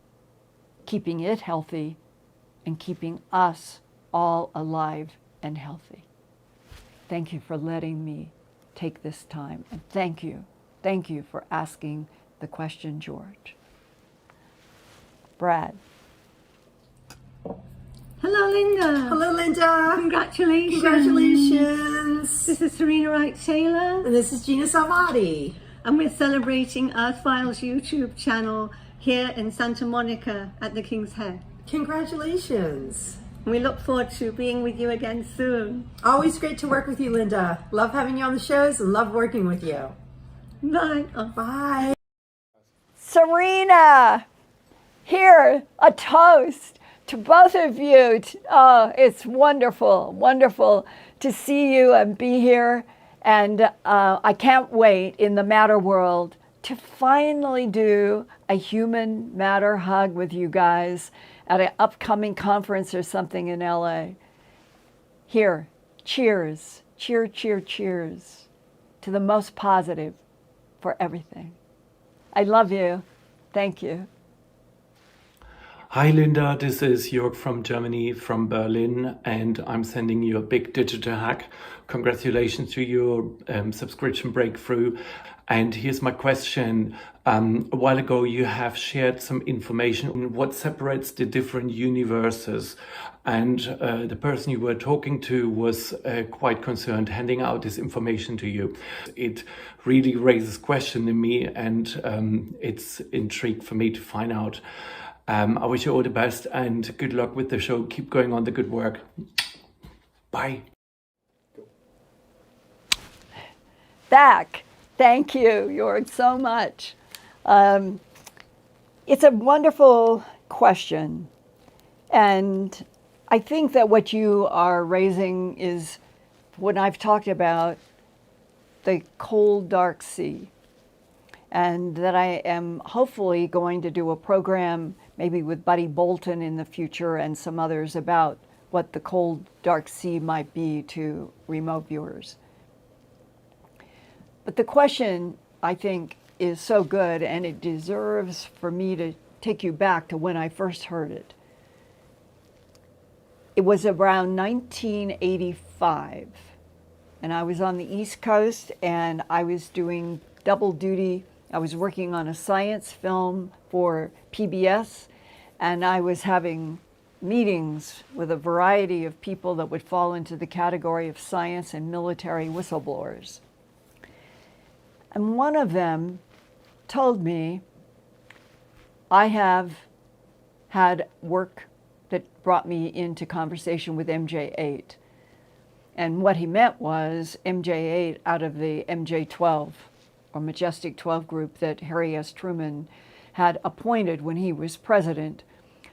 keeping it healthy and keeping us all alive and healthy? Thank you for letting me take this time, and thank you for asking the question, George. Brad. Hello, Linda. Hello, Linda. Congratulations. Congratulations. This is Serena Wright Taylor. And this is Gina Salvati. And we're celebrating Earthfiles YouTube channel here in Santa Monica at the King's Head. Congratulations. We look forward to being with you again soon. Always great to work with you, Linda. Love having you on the shows and love working with you. Bye. Bye. Serena, here, a toast to both of you. Oh, it's wonderful, wonderful to see you and be here. And I can't wait in the Matter world to finally do a human matter hug with you guys at an upcoming conference or something in LA. Here, cheers, cheer, cheer, cheers to the most positive for everything. I love you. Thank you. Hi Linda, this is Jörg from Germany, from Berlin, and I'm sending you a big digital hug. Congratulations to your subscription breakthrough. And here's my question. A while ago you have shared some information on what separates the different universes. And the person you were talking to was quite concerned handing out this information to you. It really raises question in me, and it's intrigue for me to find out. I wish you all the best and good luck with the show. Keep going on the good work. Bye. Back. Thank you, Jörg, so much. It's a wonderful question. And I think that what you are raising is what I've talked about, the cold, dark sea. And that I am hopefully going to do a program maybe with Buddy Moulton in the future and some others about what the cold, dark sea might be to remote viewers. But the question, I think, is so good, and it deserves for me to take you back to when I first heard it. It was around 1985, and I was on the East Coast, and I was doing double duty. I was working on a science film for PBS, and I was having meetings with a variety of people that would fall into the category of science and military whistleblowers. And one of them told me, I have had work that brought me into conversation with MJ8. And what he meant was MJ8 out of the MJ12, or Majestic 12 group that Harry S. Truman had appointed when he was president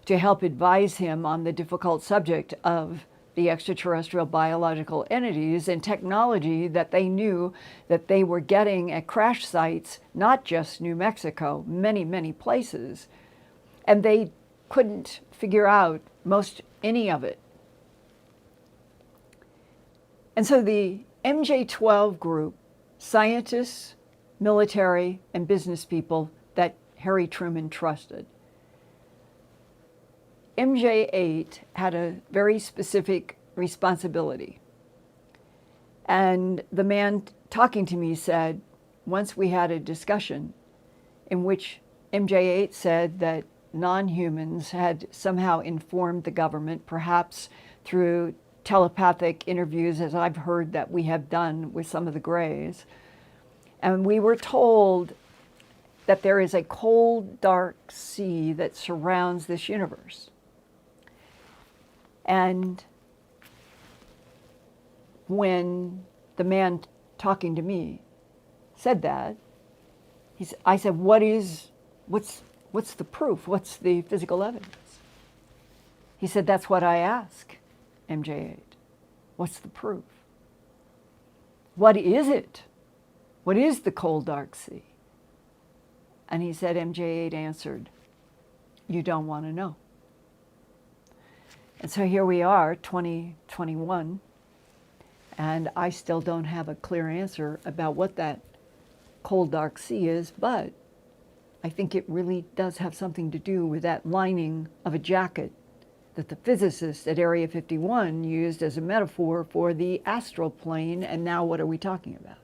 to help advise him on the difficult subject of the extraterrestrial biological entities and technology that they knew that they were getting at crash sites, not just New Mexico, many, many places. And they couldn't figure out any of it. And so the MJ12 group, scientists, military, and business people that Harry Truman trusted. MJ8 had a very specific responsibility. And the man talking to me said, once we had a discussion in which MJ8 said that non-humans had somehow informed the government, perhaps through telepathic interviews, as I've heard that we have done with some of the Greys. And we were told that there is a cold, dark sea that surrounds this universe. And when the man talking to me said that, I said, what's What's the proof? What's the physical evidence? He said, that's what I ask, MJ8. What's the proof? What is it? What is the cold, dark sea? And he said, MJ8 answered, you don't want to know. And so here we are, 2021, and I still don't have a clear answer about what that cold, dark sea is, but I think it really does have something to do with that lining of a jacket that the physicists at Area 51 used as a metaphor for the astral plane. And now what are we talking about?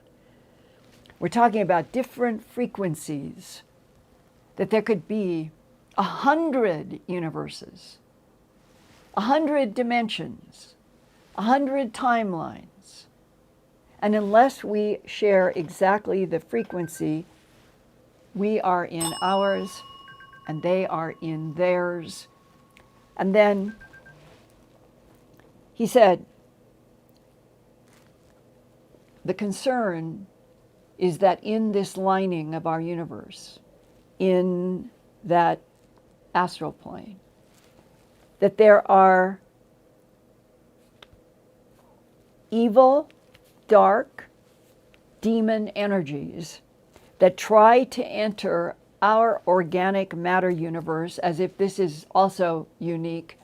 We're talking about different frequencies, that there could be 100 universes, 100 dimensions, 100 timelines. And unless we share exactly the frequency, we are in ours and they are in theirs. And then he said, the concern is that in this lining of our universe, in that astral plane, that there are evil, dark, demon energies that try to enter our organic matter universe, as if this is also unique,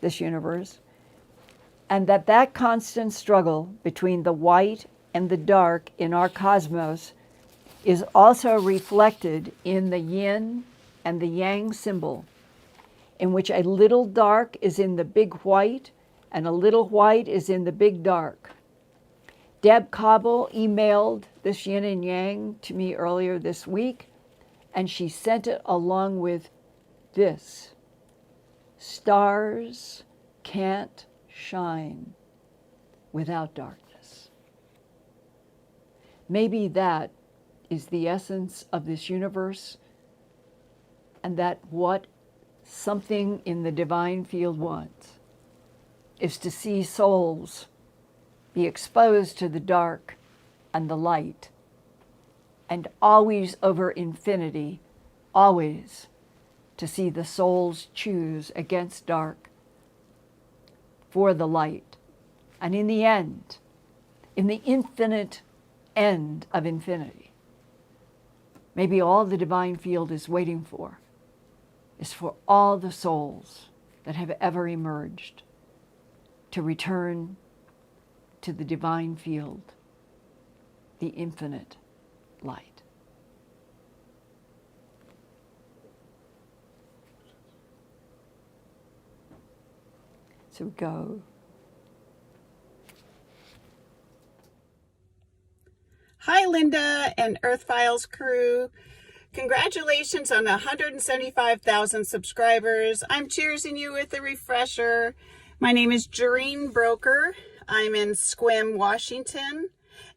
this universe, and that constant struggle between the white and the dark in our cosmos is also reflected in the yin and the yang symbol, in which a little dark is in the big white and a little white is in the big dark. Deb Cobble emailed this yin and yang to me earlier this week, and she sent it along with this: stars can't shine without darkness. Maybe that is the essence of this universe, and that what something in the divine field wants is to see souls be exposed to the dark and the light, and always over infinity, always to see the souls choose against dark for the light. And in the end, in the infinite end of infinity, maybe all the divine field is waiting for is for all the souls that have ever emerged to return to the divine field, the infinite light. So we go. Hi, Linda and Earthfiles crew. Congratulations on 175,000 subscribers. I'm cheersing you with a refresher. My name is Jareen Broker. I'm in Sequim, Washington.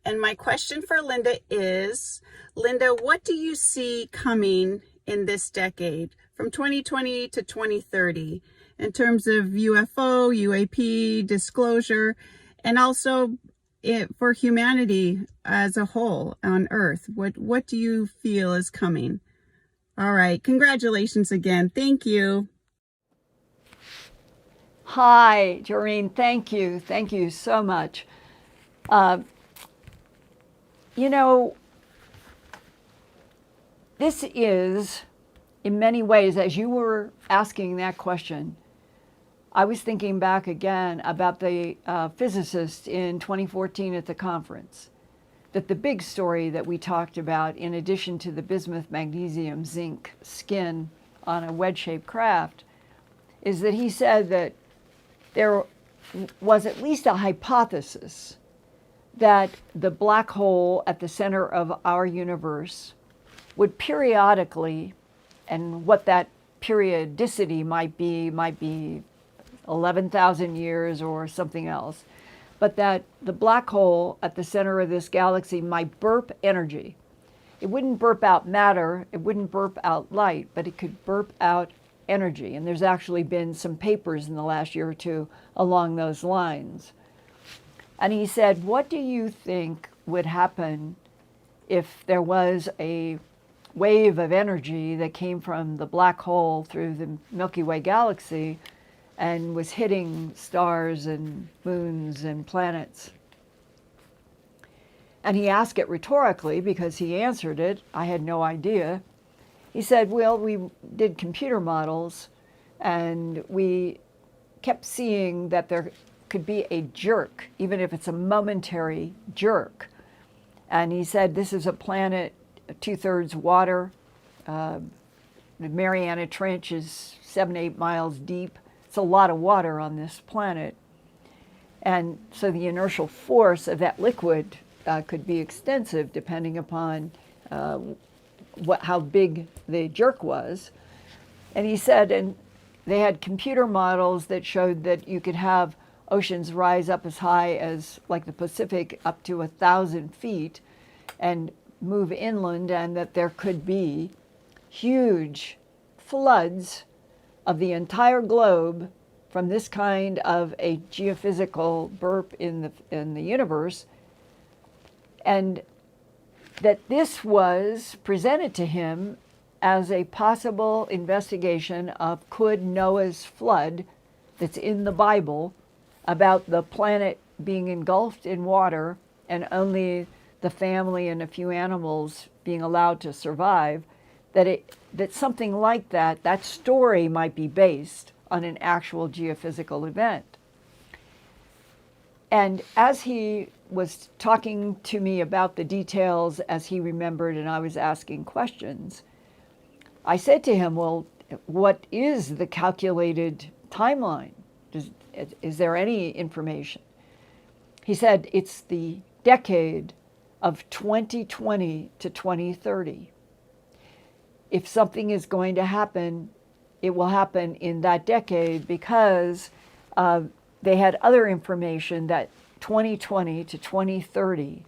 And my question for Linda is, Linda, what do you see coming in this decade from 2020 to 2030 in terms of UFO, UAP, disclosure, and also for humanity as a whole on Earth? What do you feel is coming? All right. Congratulations again. Thank you. Hi, Jareen. Thank you. Thank you so much. You know, this is, in many ways, as you were asking that question, I was thinking back again about the physicists in 2014 at the conference, that the big story that we talked about, in addition to the bismuth, magnesium, zinc skin on a wedge-shaped craft, is that he said that there was at least a hypothesis that the black hole at the center of our universe would periodically, and what that periodicity might be 11,000 years or something else, but that the black hole at the center of this galaxy might burp energy. It wouldn't burp out matter, it wouldn't burp out light, but it could burp out energy. And there's actually been some papers in the last year or two along those lines. And he said, what do you think would happen if there was a wave of energy that came from the black hole through the Milky Way galaxy and was hitting stars and moons and planets. And he asked it rhetorically because he answered it. I had no idea. He said, well, we did computer models and we kept seeing that there could be a jerk, even if it's a momentary jerk. And he said, this is a planet 2/3 water. The Mariana Trench is 7-8 miles deep. It's a lot of water on this planet. And so the inertial force of that liquid could be extensive depending upon how big the jerk was. And he said, and they had computer models that showed that you could have oceans rise up as high as, like the Pacific, up to 1,000 feet and move inland, and that there could be huge floods of the entire globe from this kind of a geophysical burp in the universe, and that this was presented to him as a possible investigation of could Noah's flood that's in the Bible about the planet being engulfed in water and only the family and a few animals being allowed to survive, that something like that story might be based on an actual geophysical event. And as he was talking to me about the details as he remembered and I was asking questions, I said to him, well, what is the calculated timeline? Is there any information? He said, it's the decade of 2020 to 2030. If something is going to happen, it will happen in that decade because they had other information that 2020 to 2030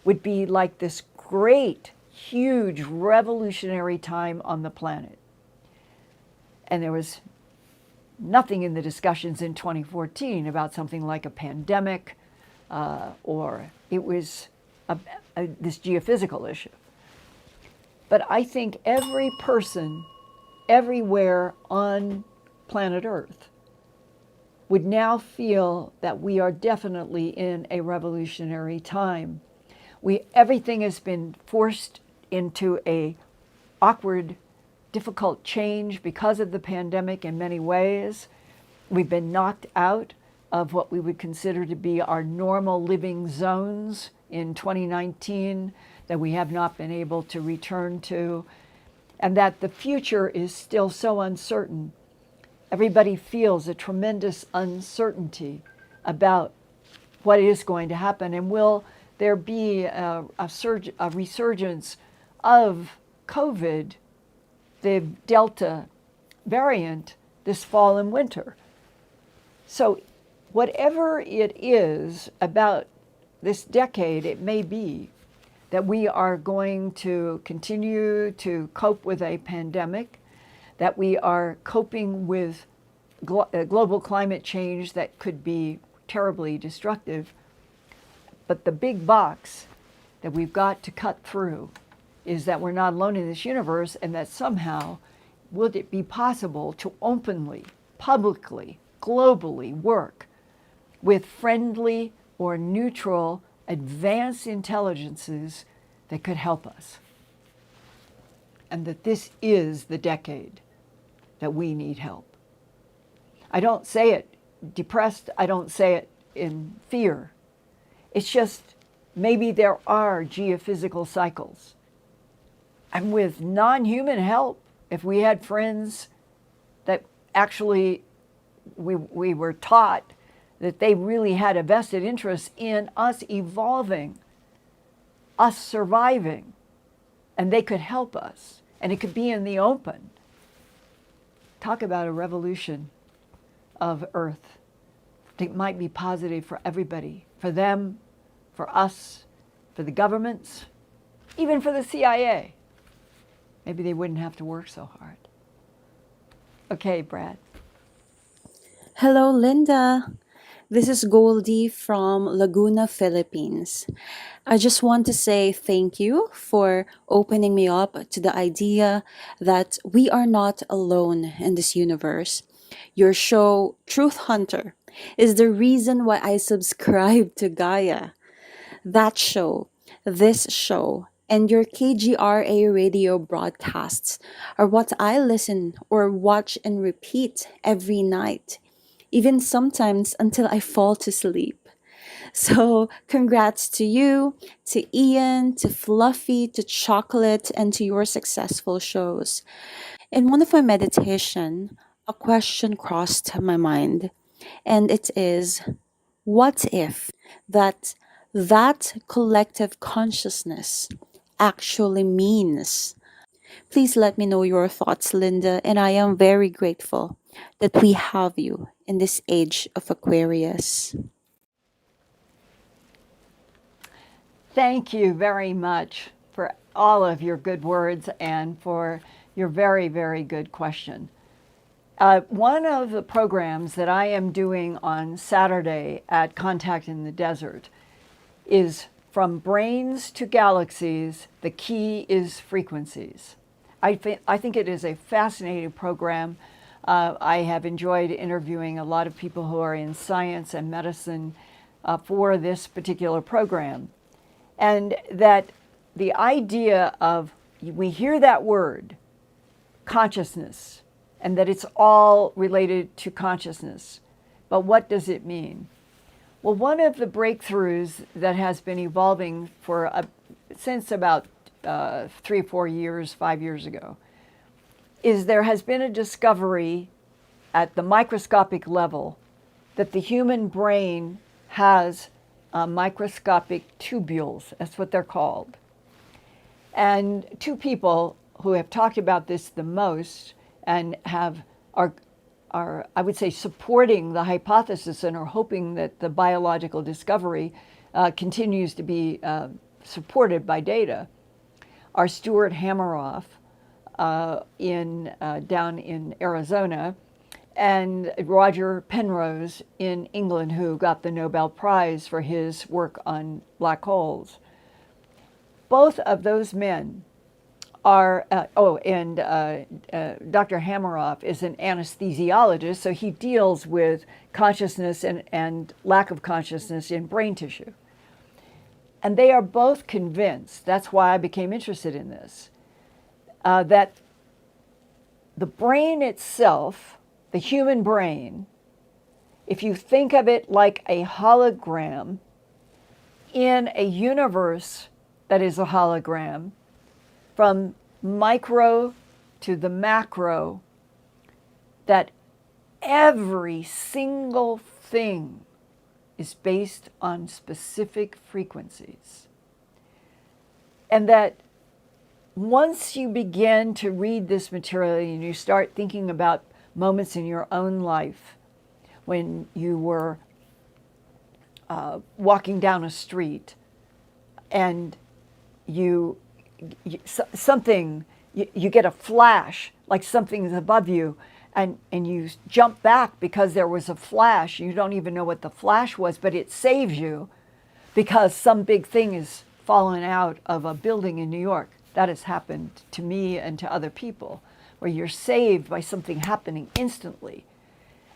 would be like this great, huge, revolutionary time on the planet. And there was nothing in the discussions in 2014 about something like a pandemic, or it was this geophysical issue. But I think every person everywhere on planet Earth would now feel that we are definitely in a revolutionary time. Everything has been forced into a awkward, difficult change because of the pandemic in many ways. We've been knocked out of what we would consider to be our normal living zones in 2019 that we have not been able to return to, and that the future is still so uncertain. Everybody feels a tremendous uncertainty about what is going to happen, and will there be a resurgence of COVID, the Delta variant, this fall and winter. So whatever it is about this decade, it may be that we are going to continue to cope with a pandemic, that we are coping with global climate change that could be terribly destructive. But the big box that we've got to cut through is that we're not alone in this universe, and that somehow would it be possible to openly, publicly, globally work with friendly or neutral advanced intelligences that could help us. And that this is the decade that we need help. I don't say it depressed, I don't say it in fear. It's just maybe there are geophysical cycles. And with non-human help, if we had friends that actually we were taught that they really had a vested interest in us evolving, us surviving, and they could help us, and it could be in the open. Talk about a revolution of Earth. It might be positive for everybody, for them, for us, for the governments, even for the CIA. Maybe they wouldn't have to work so hard. Okay, Brad. Hello, Linda. This is Goldie from Laguna, Philippines. I just want to say thank you for opening me up to the idea that we are not alone in this universe. Your show, Truth Hunter, is the reason why I subscribe to Gaia. That show, this show, and your KGRA radio broadcasts are what I listen or watch and repeat every night, even sometimes until I fall to sleep. So, congrats to you, to Ian, to Fluffy, to Chocolate, and to your successful shows. In one of my meditation, a question crossed my mind, and it is, what if that collective consciousness actually means? Please let me know your thoughts, Linda, and I am very grateful that we have you in this age of Aquarius. Thank you very much for all of your good words and for your very, very good question. One of the programs that I am doing on Saturday at Contact in the Desert is From Brains to Galaxies, the Key is Frequencies. I think it is a fascinating program. I have enjoyed interviewing a lot of people who are in science and medicine for this particular program. And that the idea of, we hear that word, consciousness, and that it's all related to consciousness. But what does it mean? Well, one of the breakthroughs that has been evolving since about 3 or 4 years, 5 years ago, is there has been a discovery at the microscopic level that the human brain has microscopic tubules. That's what they're called. And two people who have talked about this the most and are I would say supporting the hypothesis and are hoping that the biological discovery continues to be supported by data, are Stuart Hameroff down in Arizona, and Roger Penrose in England, who got the Nobel Prize for his work on black holes. Both of those men are, Dr. Hameroff is an anesthesiologist, so he deals with consciousness and lack of consciousness in brain tissue. And they are both convinced, that's why I became interested in this, that the brain itself, the human brain, if you think of it like a hologram in a universe that is a hologram, from micro to the macro, that every single thing is based on specific frequencies. And that once you begin to read this material and you start thinking about moments in your own life when you were walking down a street and you get a flash, like something's above you, and you jump back because there was a flash. You don't even know what the flash was, but it saves you because some big thing is fallen out of a building in New York. That has happened to me and to other people, where you're saved by something happening instantly.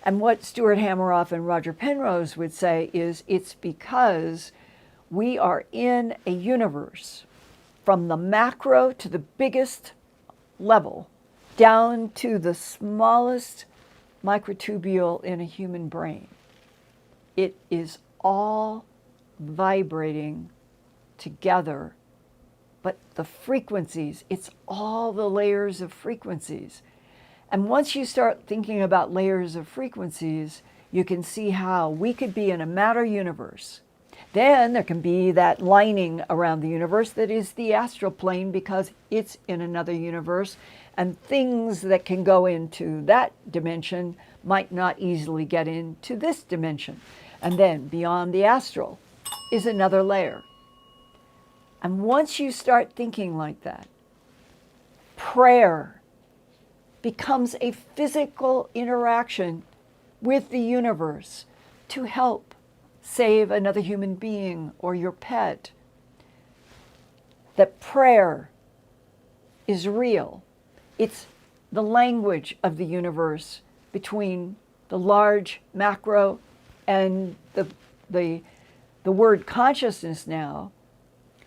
And what Stuart Hameroff and Roger Penrose would say is it's because we are in a universe from the macro to the biggest level, down to the smallest microtubule in a human brain. It is all vibrating together, but the frequencies, it's all the layers of frequencies. And once you start thinking about layers of frequencies, you can see how we could be in a matter universe. Then there can be that lining around the universe that is the astral plane because it's in another universe, and things that can go into that dimension might not easily get into this dimension. And then beyond the astral is another layer. And once you start thinking like that, prayer becomes a physical interaction with the universe to help save another human being or your pet. That prayer is real. It's the language of the universe between the large macro and the word consciousness now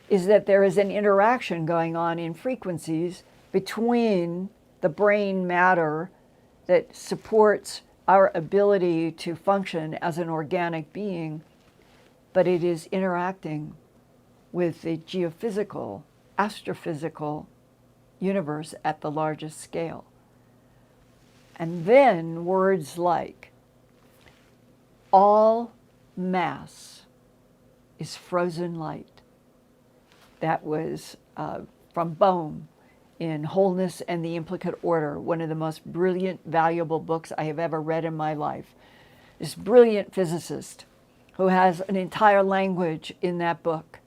is that there is an interaction going on in frequencies between the brain matter that supports our ability to function as an organic being, but it is interacting with the geophysical, astrophysical universe at the largest scale. And then words like, all mass is frozen light. That was from Bohm in Wholeness and the Implicate Order, one of the most brilliant, valuable books I have ever read in my life. This brilliant physicist who has an entire language in that book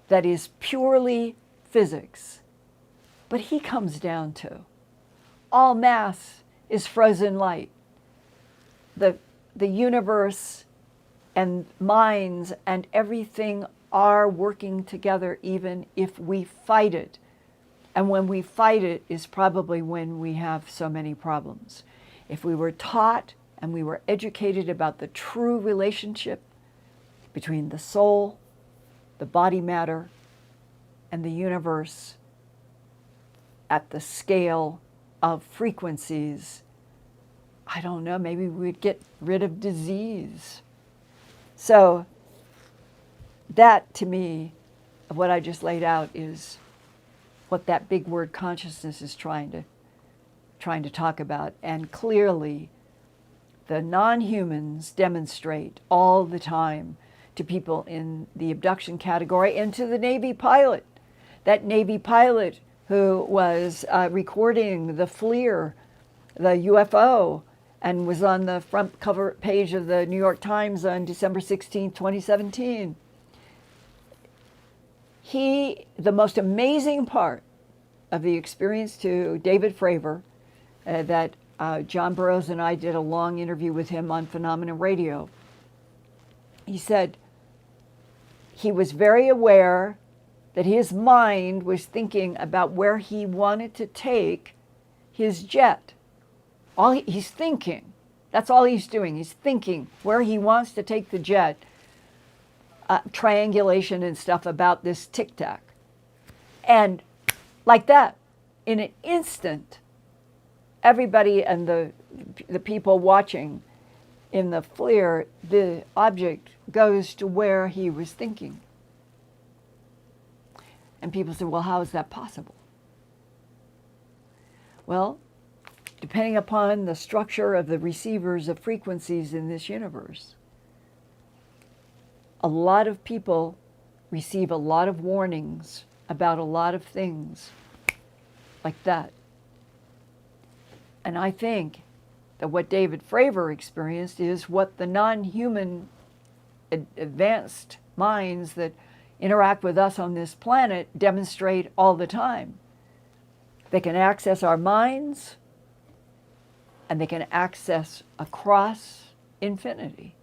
that is purely physics. But he comes down to, all mass is frozen light. The universe and minds and everything are working together even if we fight it. And when we fight it is probably when we have so many problems. If we were taught and we were educated about the true relationship between the soul, the body matter, and the universe at the scale of frequencies, I don't know, maybe we'd get rid of disease. So that, to me, of what I just laid out is what that big word consciousness is trying to talk about. And clearly, the non-humans demonstrate all the time to people in the abduction category and to the Navy pilot. That Navy pilot who was recording the FLIR, the UFO, and was on the front cover page of the New York Times on December 16, 2017. The most amazing part of the experience to David Fravor, that John Burroughs and I did a long interview with him on Phenomenon Radio. He said he was very aware that his mind was thinking about where he wanted to take his jet. He's thinking. That's all he's doing. He's thinking where he wants to take the jet. Triangulation and stuff about this tic-tac. And like that, in an instant, everybody and the people watching in the FLIR, the object goes to where he was thinking. And people say, well, how is that possible? Well, depending upon the structure of the receivers of frequencies in this universe, a lot of people receive a lot of warnings about a lot of things like that. And I think that what David Fravor experienced is what the non-human advanced minds that interact with us on this planet demonstrate all the time. They can access our minds, and they can access across infinity.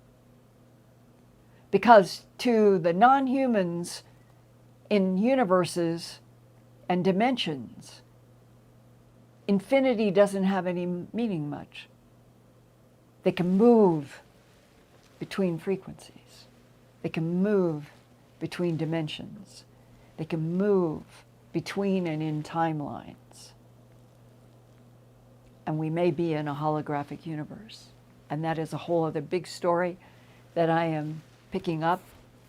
Because to the non-humans in universes and dimensions, infinity doesn't have any meaning much. They can move between frequencies. They can move between dimensions. They can move between and in timelines. And we may be in a holographic universe. And that is a whole other big story that I am picking up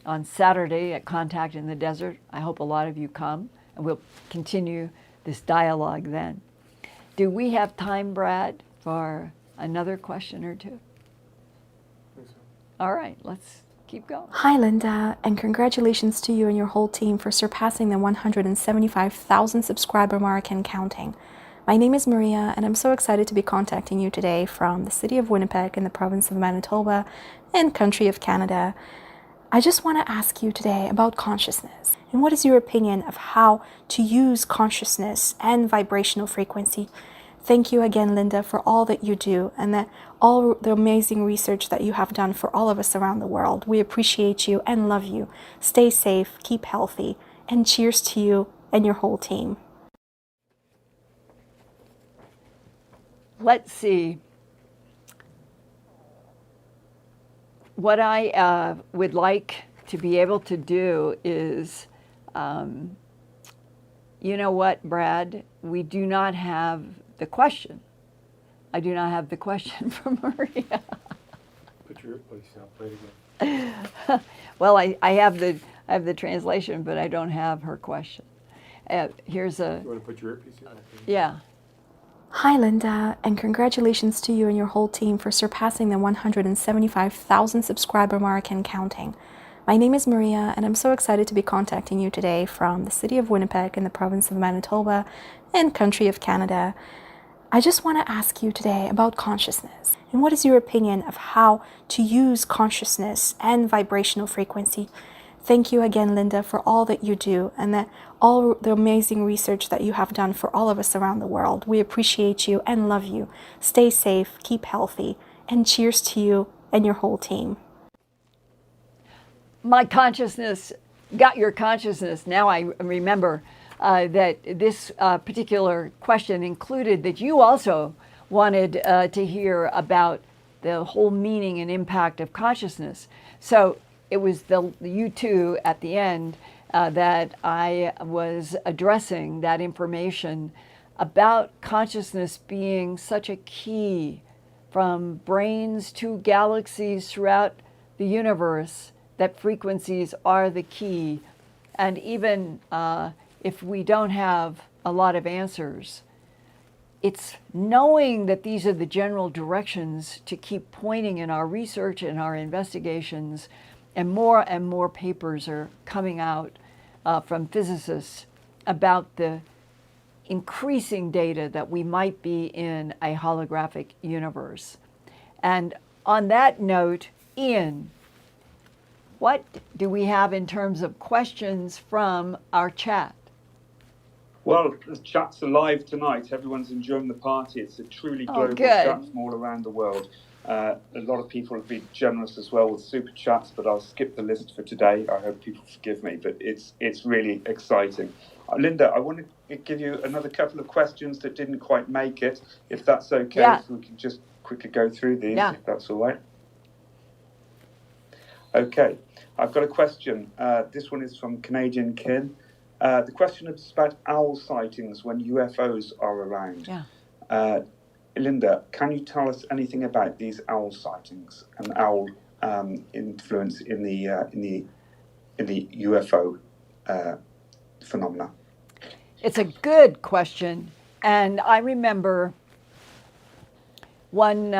on Saturday at Contact in the Desert. I hope a lot of you come, and we'll continue this dialogue then. Do we have time, Brad, for another question or two? All right, let's keep going. Hi, Linda, and congratulations to you and your whole team for surpassing the 175,000 subscriber mark and counting. My name is Maria, and I'm so excited to be contacting you today from the city of Winnipeg in the province of Manitoba and country of Canada. I just want to ask you today about consciousness, and what is your opinion of how to use consciousness and vibrational frequency Thank you again, Linda, for all that you do and that all the amazing research that you have done for all of us around the world. We appreciate you and love you. Stay safe, keep healthy, and cheers to you and your whole team. Let's see. What I would like to be able to do is, you know what, Brad? We do not have the question. I do not have the question from Maria. Put your earpiece out, play it again. Well, I have the translation, but I don't have her question. Here's a. You want to put your earpiece in? Yeah. Hi, Linda, and congratulations to you and your whole team for surpassing the 175,000 subscriber mark and counting. My name is Maria, and I'm so excited to be contacting you today from the city of Winnipeg in the province of Manitoba and country of Canada. I just want to ask you today about consciousness, and what is your opinion of how to use consciousness and vibrational frequency? Thank you again, Linda, for all that you do and that all the amazing research that you have done for all of us around the world. We appreciate you and love you. Stay safe, keep healthy, and cheers to you and your whole team. My consciousness got your consciousness. Now I remember that this particular question included that you also wanted to hear about the whole meaning and impact of consciousness. So it was the you two at the end that I was addressing that information about consciousness being such a key from brains to galaxies throughout the universe, that frequencies are the key. And even if we don't have a lot of answers, it's knowing that these are the general directions to keep pointing in our research and our investigations. And more papers are coming out from physicists about the increasing data that we might be in a holographic universe. And on that note, Ian, what do we have in terms of questions from our chat? Well, the chat's alive tonight. Everyone's enjoying the party. It's a truly global chat from all around the world. A lot of people have been generous as well with super chats, but I'll skip the list for today. I hope people forgive me, but it's really exciting. Linda, I want to give you another couple of questions that didn't quite make it, if that's okay. Yeah. If we can just quickly go through these, Yeah. if that's all right. Okay, I've got a question. This one is from Canadian Kin. The question is about owl sightings when UFOs are around. Yeah. Linda, can you tell us anything about these owl sightings and owl influence in the UFO phenomena? It's a good question, and I remember one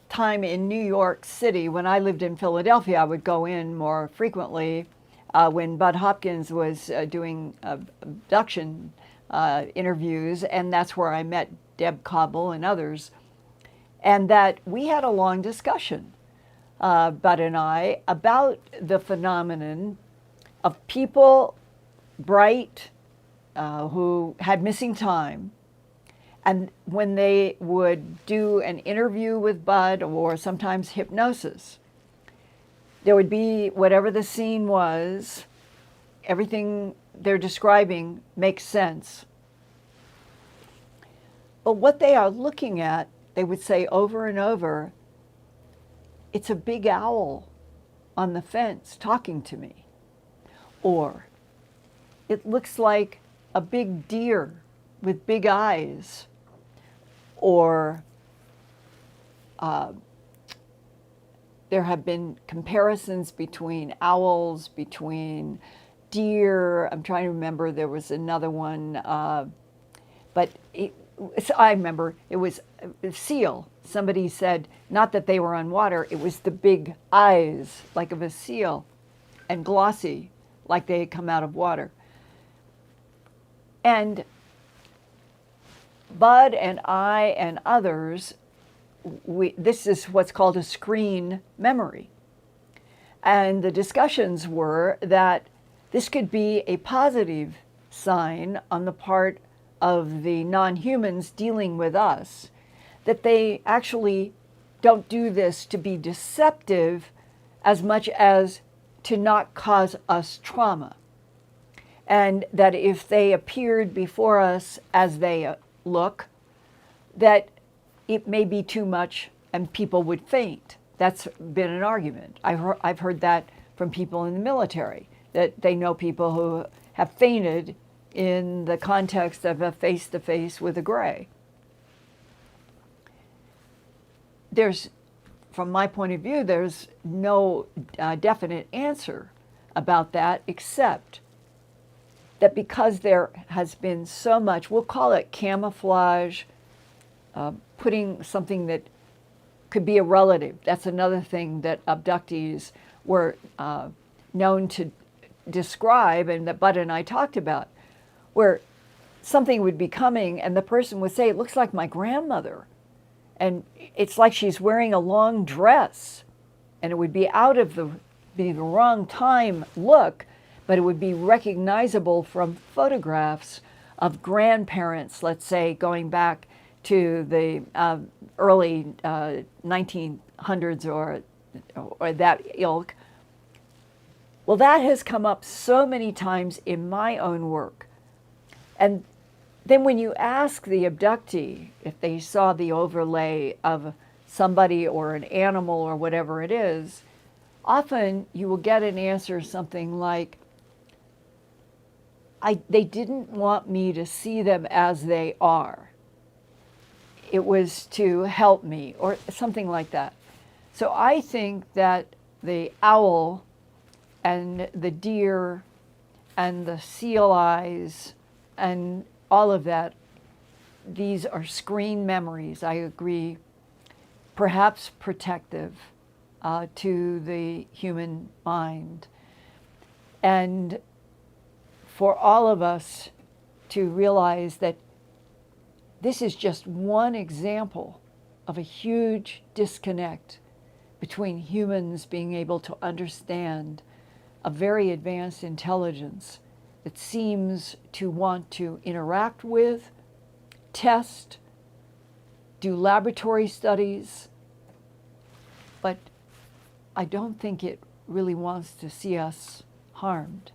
time in New York City when I lived in Philadelphia. I would go in more frequently when Bud Hopkins was doing abduction interviews, and that's where I met Deb Cobble and others, and that we had a long discussion, Bud and I, about the phenomenon of people bright who had missing time, and when they would do an interview with Bud or sometimes hypnosis, there would be whatever the scene was, everything they're describing makes sense. But what they are looking at, they would say over and over, it's a big owl on the fence talking to me. Or it looks like a big deer with big eyes. Or there have been comparisons between owls, between deer. I'm trying to remember, there was another one, but I remember it was a seal. Somebody said, not that they were on water, it was the big eyes, like of a seal, and glossy, like they had come out of water. And Bud and I and others, this is what's called a screen memory. And the discussions were that this could be a positive sign on the part of the non-humans dealing with us, that they actually don't do this to be deceptive as much as to not cause us trauma. And that if they appeared before us as they look, that it may be too much and people would faint. That's been an argument. I've heard that from people in the military, that they know people who have fainted in the context of a face-to-face with a gray. From my point of view, there's no definite answer about that, except that because there has been so much, we'll call it camouflage, putting something that could be a relative. That's another thing that abductees were known to describe, and that Bud and I talked about, where something would be coming and the person would say, it looks like my grandmother. And it's like she's wearing a long dress, and it would be be the wrong time look, but it would be recognizable from photographs of grandparents, let's say, going back to the early 1900s or that ilk. Well, that has come up so many times in my own work. And then when you ask the abductee if they saw the overlay of somebody or an animal or whatever it is, often you will get an answer something like, they didn't want me to see them as they are. It was to help me, or something like that. So I think that the owl and the deer and the seal eyes and all of that, these are screen memories, I agree, perhaps protective to the human mind. And for all of us to realize that this is just one example of a huge disconnect between humans being able to understand a very advanced intelligence that seems to want to interact with, test, do laboratory studies, but I don't think it really wants to see us harmed.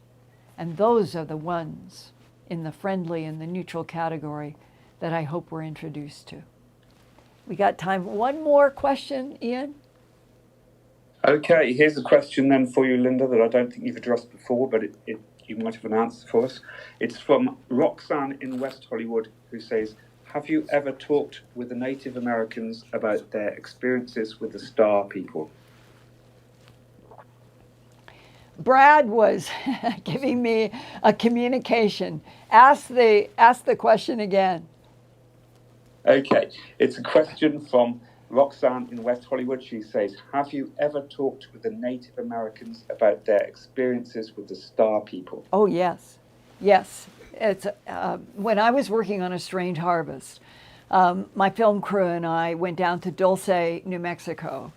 And those are the ones in the friendly and the neutral category that I hope we're introduced to. We got time for one more question, Ian? Okay, here's a question then for you, Linda, that I don't think you've addressed before, but you might have an answer for us. It's from Roxanne in West Hollywood, who says, have you ever talked with the Native Americans about their experiences with the Star People? Brad was giving me a communication. Ask the question again. Okay, it's a question from Roxanne in West Hollywood. She says, have you ever talked with the Native Americans about their experiences with the Star People? Oh, yes. Yes. It's when I was working on A Strange Harvest, my film crew and I went down to Dulce, New Mexico.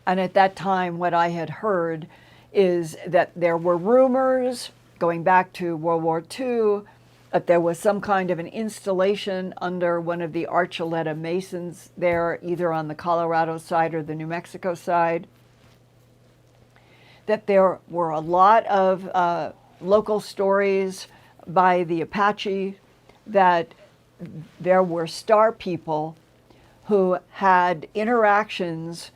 And at that time, what I had heard is that there were rumors going back to World War II that there was some kind of an installation under one of the Archuleta Masons there, either on the Colorado side or the New Mexico side, that there were a lot of local stories by the Apache that there were Star People who had interactions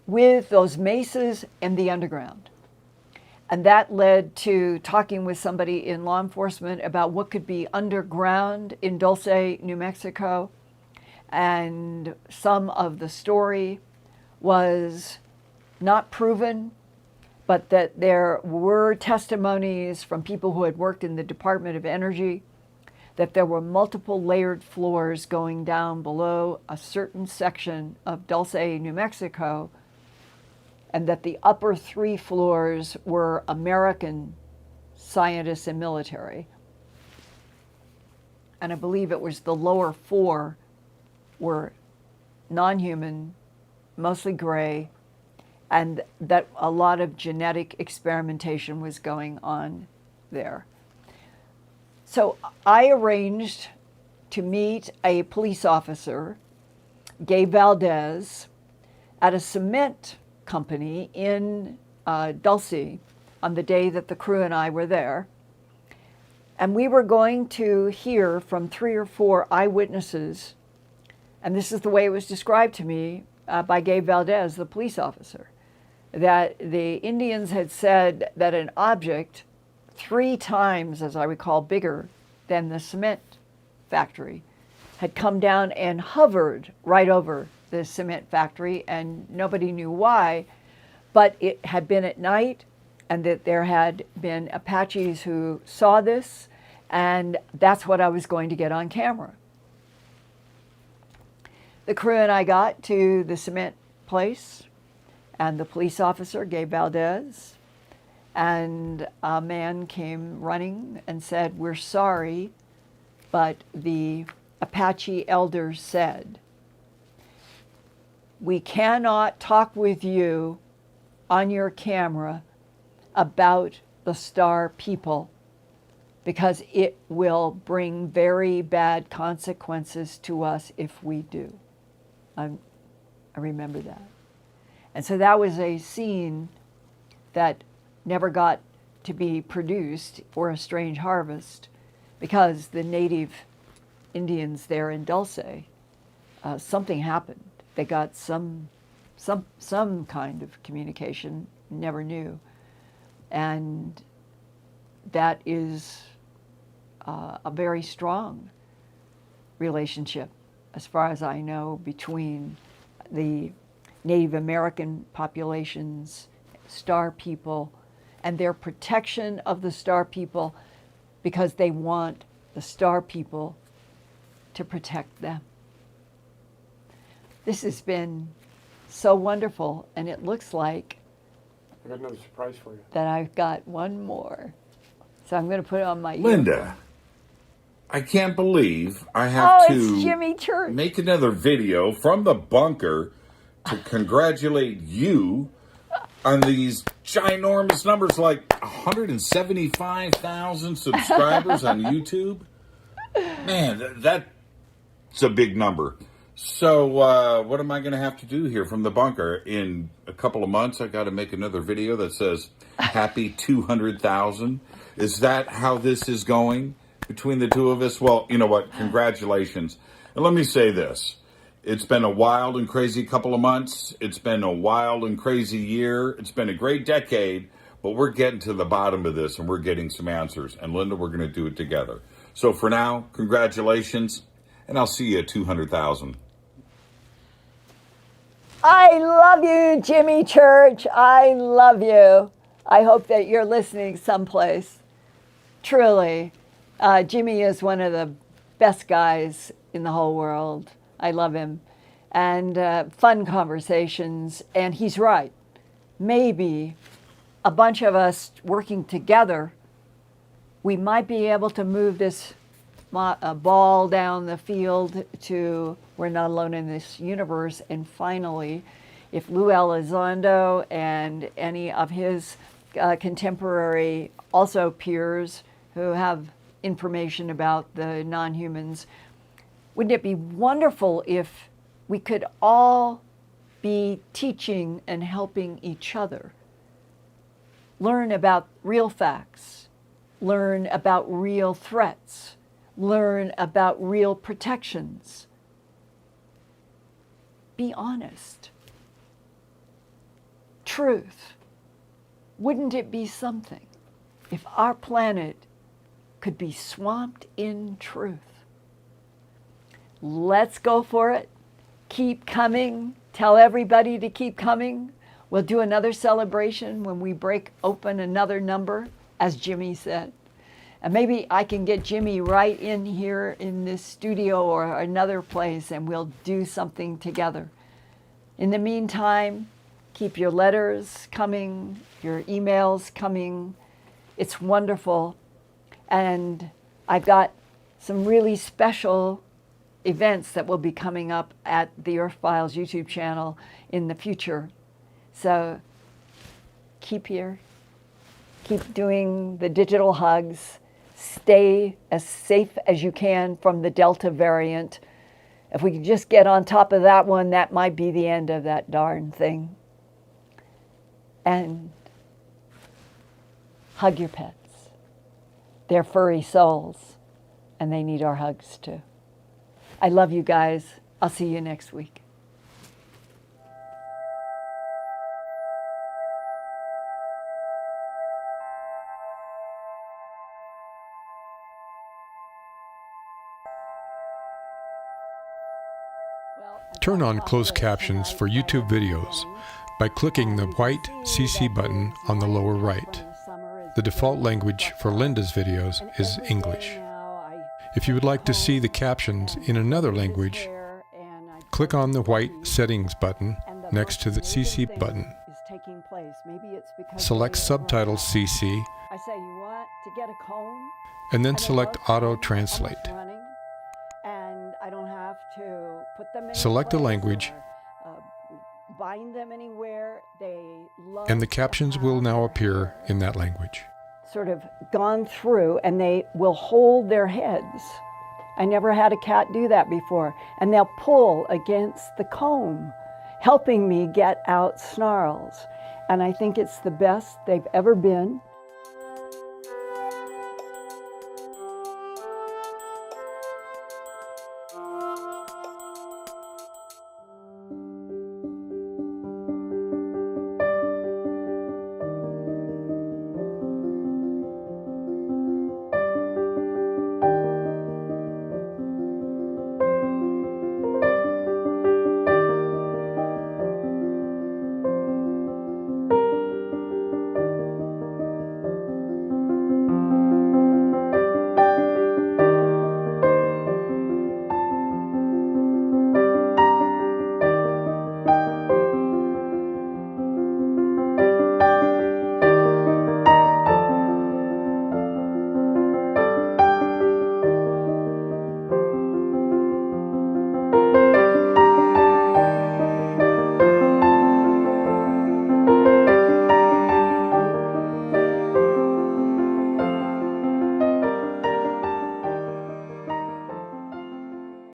with those mesas and the underground. And that led to talking with somebody in law enforcement about what could be underground in Dulce, New Mexico. And some of the story was not proven, but that there were testimonies from people who had worked in the Department of Energy that there were multiple layered floors going down below a certain section of Dulce, New Mexico, and that the upper 3 floors were American scientists and military. And I believe it was the lower 4 were non-human, mostly gray, and that a lot of genetic experimentation was going on there. So I arranged to meet a police officer, Gabe Valdez, at a cement company in Dulce on the day that the crew and I were there. And we were going to hear from 3 or 4 eyewitnesses, and this is the way it was described to me by Gabe Valdez, the police officer, that the Indians had said that an object 3 times, as I recall, bigger than the cement factory had come down and hovered right over the cement factory, and nobody knew why, but it had been at night, and that there had been Apaches who saw this, and that's what I was going to get on camera. The crew and I got to the cement place, and the police officer, Gabe Valdez, and a man came running and said, "We're sorry, but the Apache elders said, we cannot talk with you on your camera about the Star people because it will bring very bad consequences to us if we do." I remember that. And so that was a scene that never got to be produced for A Strange Harvest because the native Indians there in Dulce, something happened. They got some kind of communication, never knew. And that is a very strong relationship, as far as I know, between the Native American populations, Star people, and their protection of the Star people because they want the Star people to protect them. This has been so wonderful, and it looks like I got another surprise for you. that I've got one more. So I'm going to put it on my Linda, I can't believe I have it's Jimmy Church. make another video from the bunker to congratulate you on these ginormous numbers, like 175,000 subscribers on YouTube. Man, that's a big number. So what am I going to have to do here from the bunker? In a couple of months, I got to make another video that says, happy 200,000. Is that how this is going between the two of us? Well, you know what? Congratulations. And let me say this. It's been a wild and crazy couple of months. It's been a wild and crazy year. It's been a great decade, but we're getting to the bottom of this and we're getting some answers. And Linda, we're going to do it together. So for now, congratulations, and I'll see you at 200,000. I love you, Jimmy Church. I love you. I hope that you're listening someplace. Truly, Jimmy is one of the best guys in the whole world. I love him. And fun conversations. And he's right. Maybe a bunch of us working together, we might be able to move this ball down the field to we're not alone in this universe. And finally, if Lou Elizondo and any of his contemporary also peers who have information about the non-humans, wouldn't it be wonderful if we could all be teaching and helping each other learn about real facts, learn about real threats, learn about real protections? Be honest. Truth. Wouldn't it be something if our planet could be swamped in truth? Let's go for it. Keep coming. Tell everybody to keep coming. We'll do another celebration when we break open another number, as Jimmy said. And maybe I can get Jimmy right in here in this studio or another place and we'll do something together. In the meantime, keep your letters coming, your emails coming. It's wonderful. And I've got some really special events that will be coming up at the Earthfiles YouTube channel in the future. So keep here. Keep doing the digital hugs. stay as safe as you can from the Delta variant. If we could just get on top of that one, that might be the end of that darn thing. And hug your pets. They're furry souls, and they need our hugs too. I love you guys. I'll see you next week. Turn on closed captions for YouTube videos by clicking the white CC button on the lower right. The default language for Linda's videos is English. If you would like to see the captions in another language, click on the white settings button next to the CC button. Select Subtitles CC and then select Auto Translate. Select a language, and the captions will now appear in that language. Sort of gone through, and they will hold their heads. I never had a cat do that before. And they'll pull against the comb, helping me get out snarls. And I think it's the best they've ever been.